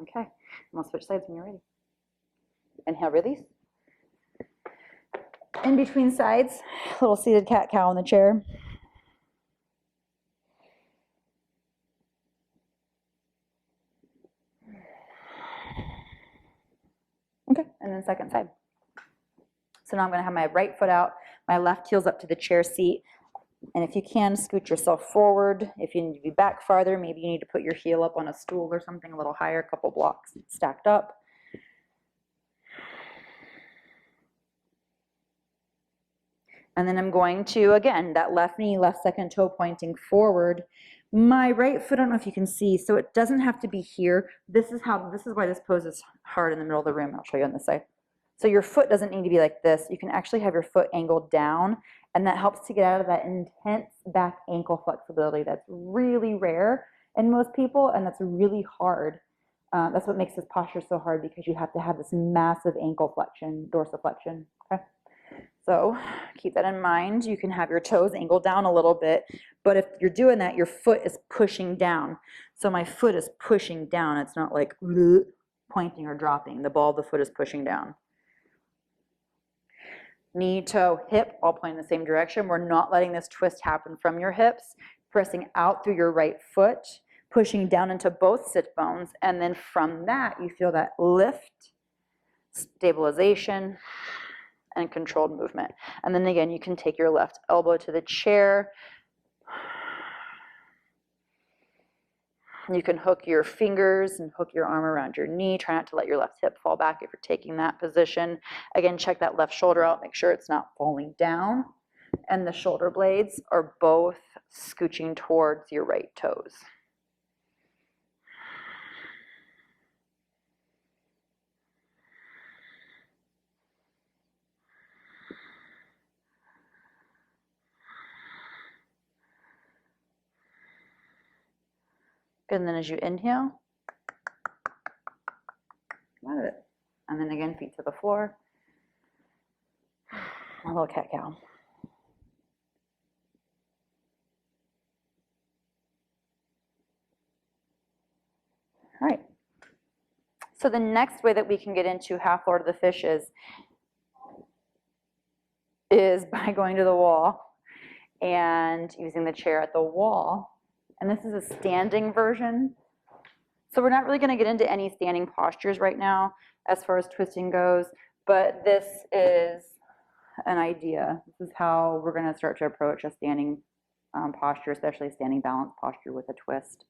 Okay, and we'll switch sides when you're ready. Inhale, release. In between sides, little seated cat-cow in the chair. Okay, and then second side. So now I'm going to have my right foot out, my left heel's up to the chair seat. And if you can, scoot yourself forward. If you need to be back farther, maybe you need to put your heel up on a stool or something a little higher, a couple blocks stacked up. And then I'm going to, again, that left knee, left second toe pointing forward. My right foot, I don't know if you can see, so it doesn't have to be here. This is why this pose is hard in the middle of the room. I'll show you on this side. So your foot doesn't need to be like this. You can actually have your foot angled down, and that helps to get out of that intense back ankle flexibility that's really rare in most people, and that's really hard. That's what makes this posture so hard, because you have to have this massive ankle flexion, dorsiflexion. Okay? So keep that in mind. You can have your toes angled down a little bit, but if you're doing that, your foot is pushing down. So my foot is pushing down. It's not like pointing or dropping. The ball of the foot is pushing down. Knee, toe, hip, all pointing in the same direction. We're not letting this twist happen from your hips. Pressing out through your right foot, pushing down into both sit bones, and then from that, you feel that lift, stabilization, and controlled movement. And then again, you can take your left elbow to the chair. You can hook your fingers and hook your arm around your knee. Try not to let your left hip fall back if you're taking that position. Again, check that left shoulder out. Make sure it's not falling down. And the shoulder blades are both scooching towards your right toes. And then as you inhale, come out of it. And then again, feet to the floor. A little cat-cow. All right. So the next way that we can get into half Lord of the Fishes is by going to the wall and using the chair at the wall. And this is a standing version. So we're not really going to get into any standing postures right now as far as twisting goes, but this is an idea. This is how we're going to start to approach a standing posture, especially a standing balance posture with a twist.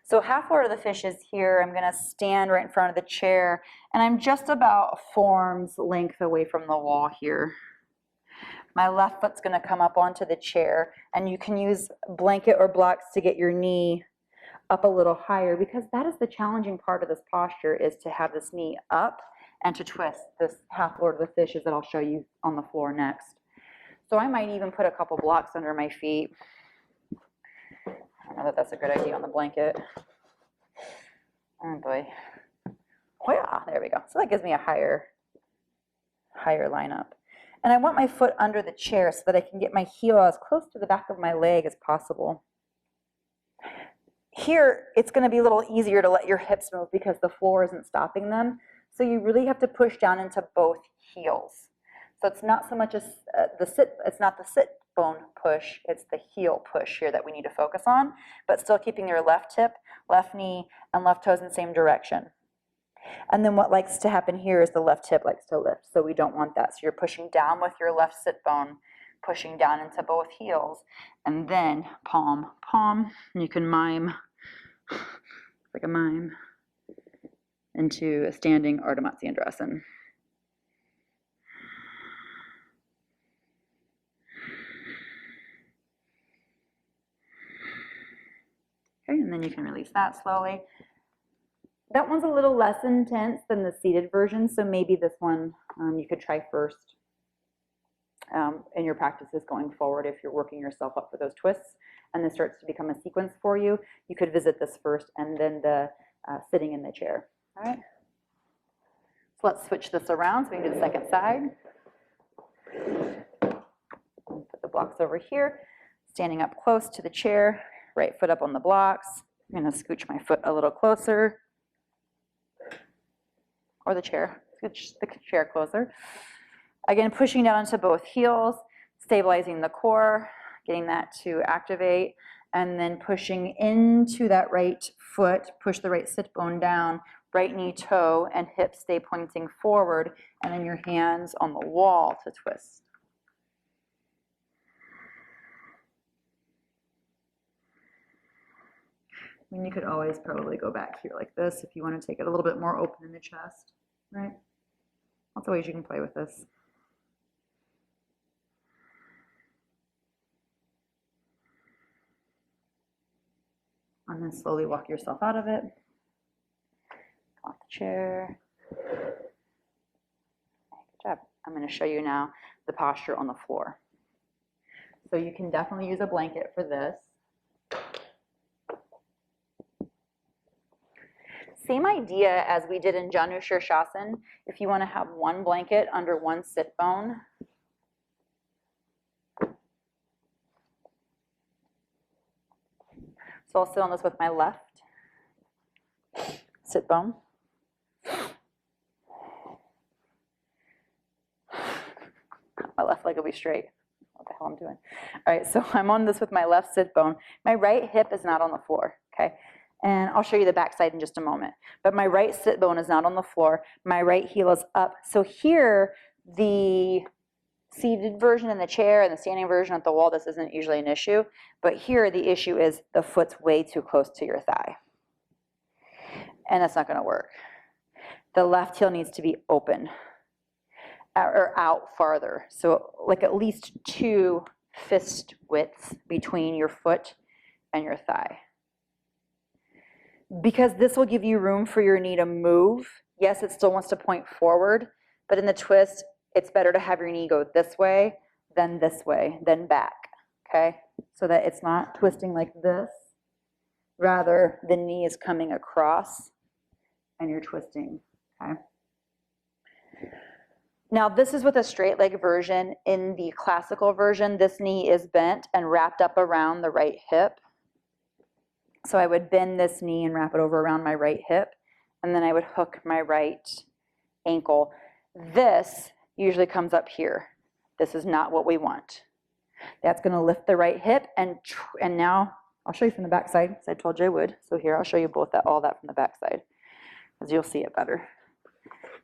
So half Lord of the Fishes here, I'm going to stand right in front of the chair, and I'm just about a forearm's length away from the wall here. My left foot's going to come up onto the chair, and you can use blanket or blocks to get your knee up a little higher, because that is the challenging part of this posture, is to have this knee up and to twist this half Lord of the Fishes that I'll show you on the floor next. So I might even put a couple blocks under my feet. I don't know that that's a good idea on the blanket. Oh boy. Oh yeah, there we go. So that gives me a higher lineup. And I want my foot under the chair so that I can get my heel as close to the back of my leg as possible. Here, it's going to be a little easier to let your hips move because the floor isn't stopping them. So you really have to push down into both heels. So it's not so much as it's not the sit bone push, it's the heel push here that we need to focus on, but still keeping your left hip, left knee, and left toes in the same direction. And then what likes to happen here is the left hip likes to lift, so we don't want that. So you're pushing down with your left sit bone, pushing down into both heels, and then palm, palm, and you can mime, like a mime, into a standing Ardha Matsyendrasana. Okay, and then you can release that slowly. That one's a little less intense than the seated version, so maybe this one you could try first in your practices going forward. If you're working yourself up for those twists and this starts to become a sequence for you, you could visit this first and then the sitting in the chair. All right. So let's switch this around so we can do the second side. Put the blocks over here, standing up close to the chair, right foot up on the blocks. I'm going to scooch my foot a little closer. Or the chair, scooch the chair closer. Again, pushing down into both heels, stabilizing the core, getting that to activate, and then pushing into that right foot, push the right sit bone down, right knee, toe, and hip stay pointing forward, and then your hands on the wall to twist. I mean, you could always probably go back here like this if you want to take it a little bit more open in the chest, right? Lots of ways you can play with this. And then slowly walk yourself out of it. Off the chair. Good job. I'm going to show you now the posture on the floor. So you can definitely use a blanket for this. Same idea as we did in Janu Shirshasana. If you want to have one blanket under one sit bone, so I'll sit on this with my left sit bone. My left leg will be straight. What the hell I'm doing? All right, so I'm on this with my left sit bone. My right hip is not on the floor, okay? And I'll show you the back side in just a moment. But my right sit bone is not on the floor. My right heel is up. So here, the seated version in the chair and the standing version at the wall, this isn't usually an issue. But here, the issue is the foot's way too close to your thigh. And that's not going to work. The left heel needs to be open or out farther. So like at least 2 fist widths between your foot and your thigh. Because this will give you room for your knee to move. Yes, it still wants to point forward, but in the twist, it's better to have your knee go this way, then back, okay? So that it's not twisting like this. Rather, the knee is coming across and you're twisting, okay? Now, this is with a straight leg version. In the classical version, this knee is bent and wrapped up around the right hip. So I would bend this knee and wrap it over around my right hip, and then I would hook my right ankle. This usually comes up here. This is not what we want. That's going to lift the right hip, and now I'll show you from the back side, as I told you I would. So here, I'll show you all that from the back side, because you'll see it better.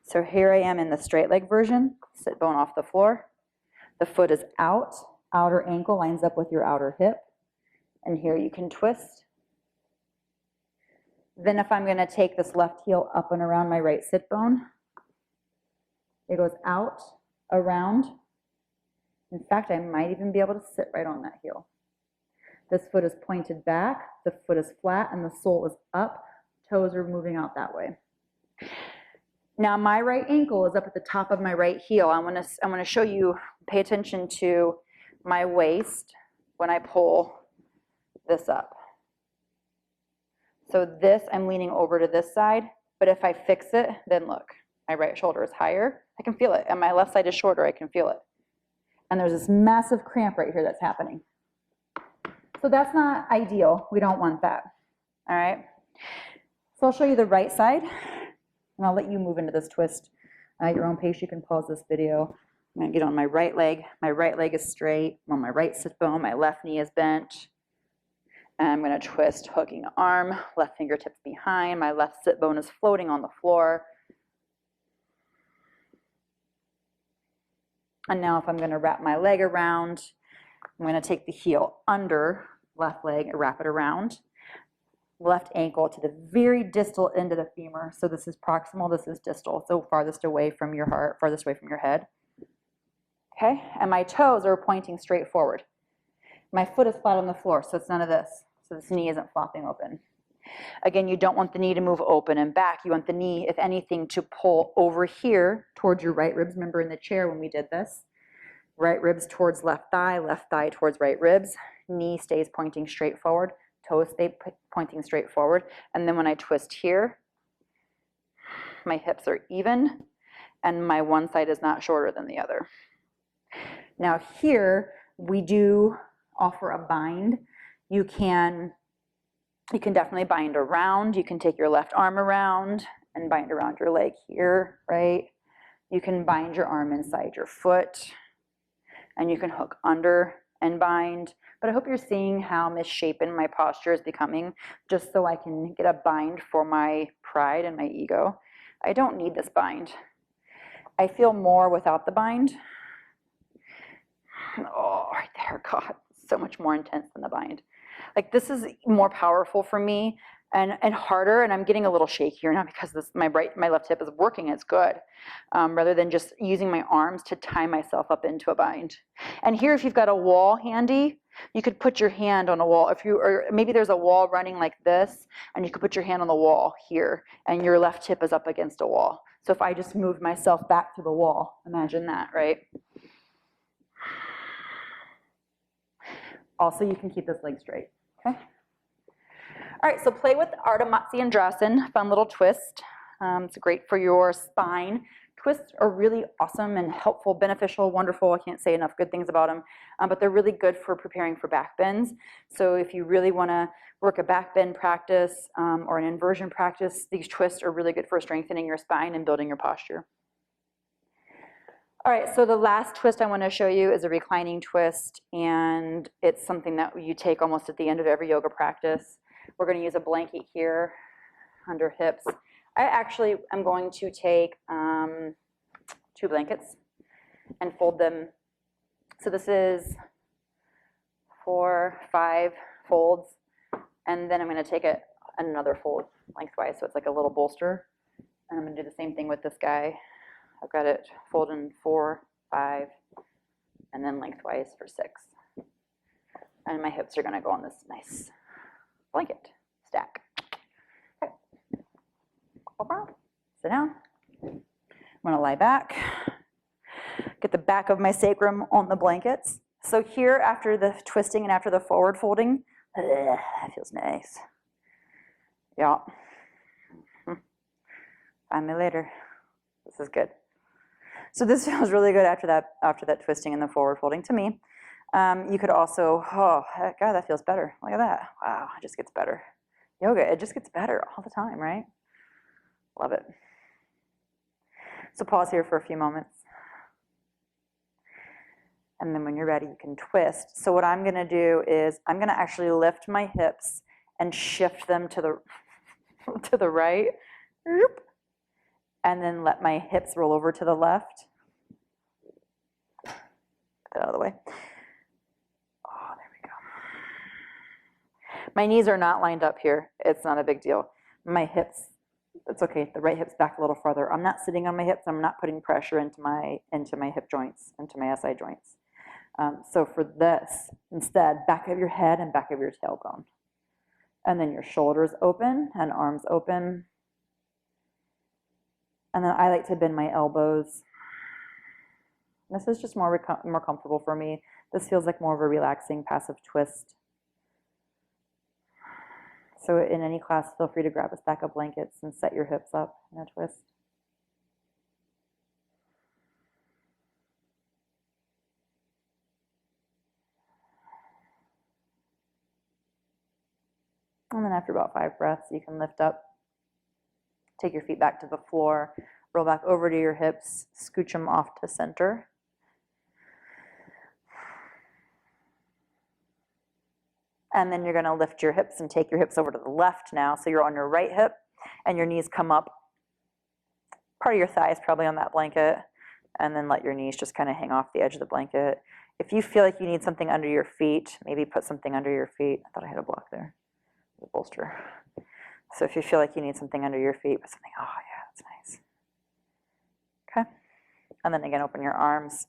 So here I am in the straight leg version, sit bone off the floor. The foot is out, outer ankle lines up with your outer hip, and here you can twist. Then if I'm going to take this left heel up and around my right sit bone, it goes out, around. In fact, I might even be able to sit right on that heel. This foot is pointed back, the foot is flat, and the sole is up. Toes are moving out that way. Now my right ankle is up at the top of my right heel. I'm going to show you, pay attention to my waist when I pull this up. So this, I'm leaning over to this side, but if I fix it, then look, my right shoulder is higher, I can feel it, and my left side is shorter, I can feel it. And there's this massive cramp right here that's happening. So that's not ideal, we don't want that, all right? So I'll show you the right side, and I'll let you move into this twist at your own pace. You can pause this video. I'm gonna get on my right leg is straight, I'm on my right sit bone, my left knee is bent. And I'm going to twist, hooking arm, left fingertips behind. My left sit bone is floating on the floor. And now if I'm going to wrap my leg around, I'm going to take the heel under left leg and wrap it around. Left ankle to the very distal end of the femur. So this is proximal, this is distal. So farthest away from your heart, farthest away from your head. Okay, and my toes are pointing straight forward. My foot is flat on the floor, so it's none of this. So this knee isn't flopping open. Again, you don't want the knee to move open and back. You want the knee, if anything, to pull over here towards your right ribs. Remember in the chair when we did this? Right ribs towards left thigh towards right ribs. Knee stays pointing straight forward. Toes stay pointing straight forward. And then when I twist here, my hips are even, and my one side is not shorter than the other. Now here, we do offer a bind. You can definitely bind around. You can take your left arm around and bind around your leg here, right? You can bind your arm inside your foot, and you can hook under and bind. But I hope you're seeing how misshapen my posture is becoming, just so I can get a bind for my pride and my ego. I don't need this bind. I feel more without the bind. Oh, right there, God, so much more intense than the bind. Like this is more powerful for me and harder, and I'm getting a little shakier now because my left hip is working, it's good, rather than just using my arms to tie myself up into a bind. And here, if you've got a wall handy, You could put your hand on a wall if you, or maybe there's a wall running like this, and you could put your hand on the wall here, and your left hip is up against a wall. So if I just moved myself back to the wall, imagine that, right? Also, you can keep this leg straight, okay? All right, so play with Ardha Matsyendrasana, fun little twist. It's great for your spine. Twists are really awesome and helpful, beneficial, wonderful. I can't say enough good things about them, but they're really good for preparing for back bends. So if you really want to work a back bend practice or an inversion practice, these twists are really good for strengthening your spine and building your posture. All right, so the last twist I want to show you is a reclining twist, and it's something that you take almost at the end of every yoga practice. We're going to use a blanket here under hips. I actually am going to take 2 blankets and fold them. So this is 4, 5 folds, and then I'm going to take it another fold lengthwise, so it's like a little bolster. And I'm going to do the same thing with this guy. I've got it folded in 4, 5, and then lengthwise for 6. And my hips are going to go on this nice blanket stack. Okay. Sit down. I'm going to lie back. Get the back of my sacrum on the blankets. So here, after the twisting and after the forward folding, that feels nice. Yeah. Find me later. This is good. So this feels really good after that twisting and the forward folding to me. You could also, oh, God, that feels better. Look at that. Wow, it just gets better. Yoga, it just gets better all the time, right? Love it. So pause here for a few moments. And then when you're ready, you can twist. So what I'm going to do is I'm going to actually lift my hips and shift them to the right. And then let my hips roll over to the left. Get that out of the way. Oh, there we go. My knees are not lined up here. It's not a big deal. My hips, it's okay. The right hip's back a little farther. I'm not sitting on my hips. I'm not putting pressure into my hip joints, into my SI joints. So for this, instead, back of your head and back of your tailbone. And then your shoulders open and arms open. And then I like to bend my elbows. This is just more comfortable for me. This feels like more of a relaxing passive twist. So in any class, feel free to grab a stack of blankets and set your hips up in a twist. And then after about 5 breaths, you can lift up. Take your feet back to the floor, roll back over to your hips, scooch them off to center. And then you're going to lift your hips and take your hips over to the left now. So you're on your right hip and your knees come up. Part of your thighs probably on that blanket. And then let your knees just kind of hang off the edge of the blanket. If you feel like you need something under your feet, maybe put something under your feet. I thought I had a block there, the bolster. So if you feel like you need something under your feet, put something, oh yeah, that's nice. Okay. And then again, open your arms,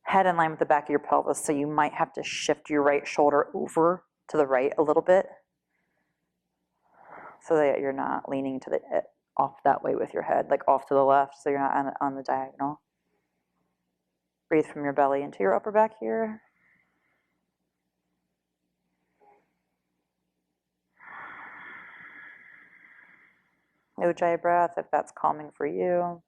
head in line with the back of your pelvis. So you might have to shift your right shoulder over to the right a little bit so that you're not leaning to the off that way with your head, like off to the left, so you're not on the diagonal. Breathe from your belly into your upper back here. Ujjayi breath, if that's calming for you.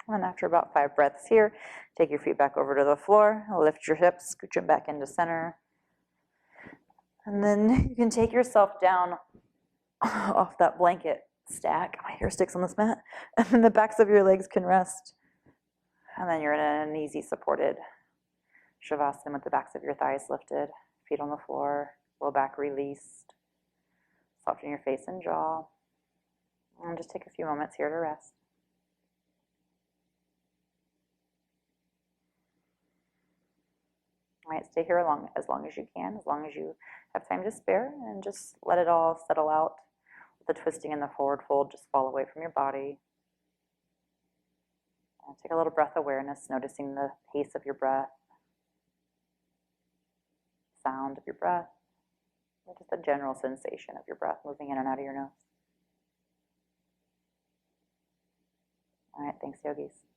And after about 5 breaths here, take your feet back over to the floor, lift your hips, scoot them back into center. And then you can take yourself down off that blanket stack. My hair sticks on this mat. And then the backs of your legs can rest. And then you're in an easy supported Shavasana with the backs of your thighs lifted, feet on the floor, low back released. Soften your face and jaw. And just take a few moments here to rest. All right, stay here as long as you can, as long as you have time to spare, and just let it all settle out. The twisting and the forward fold just fall away from your body. And take a little breath awareness, noticing the pace of your breath, sound of your breath, or just the general sensation of your breath moving in and out of your nose. All right, thanks, yogis.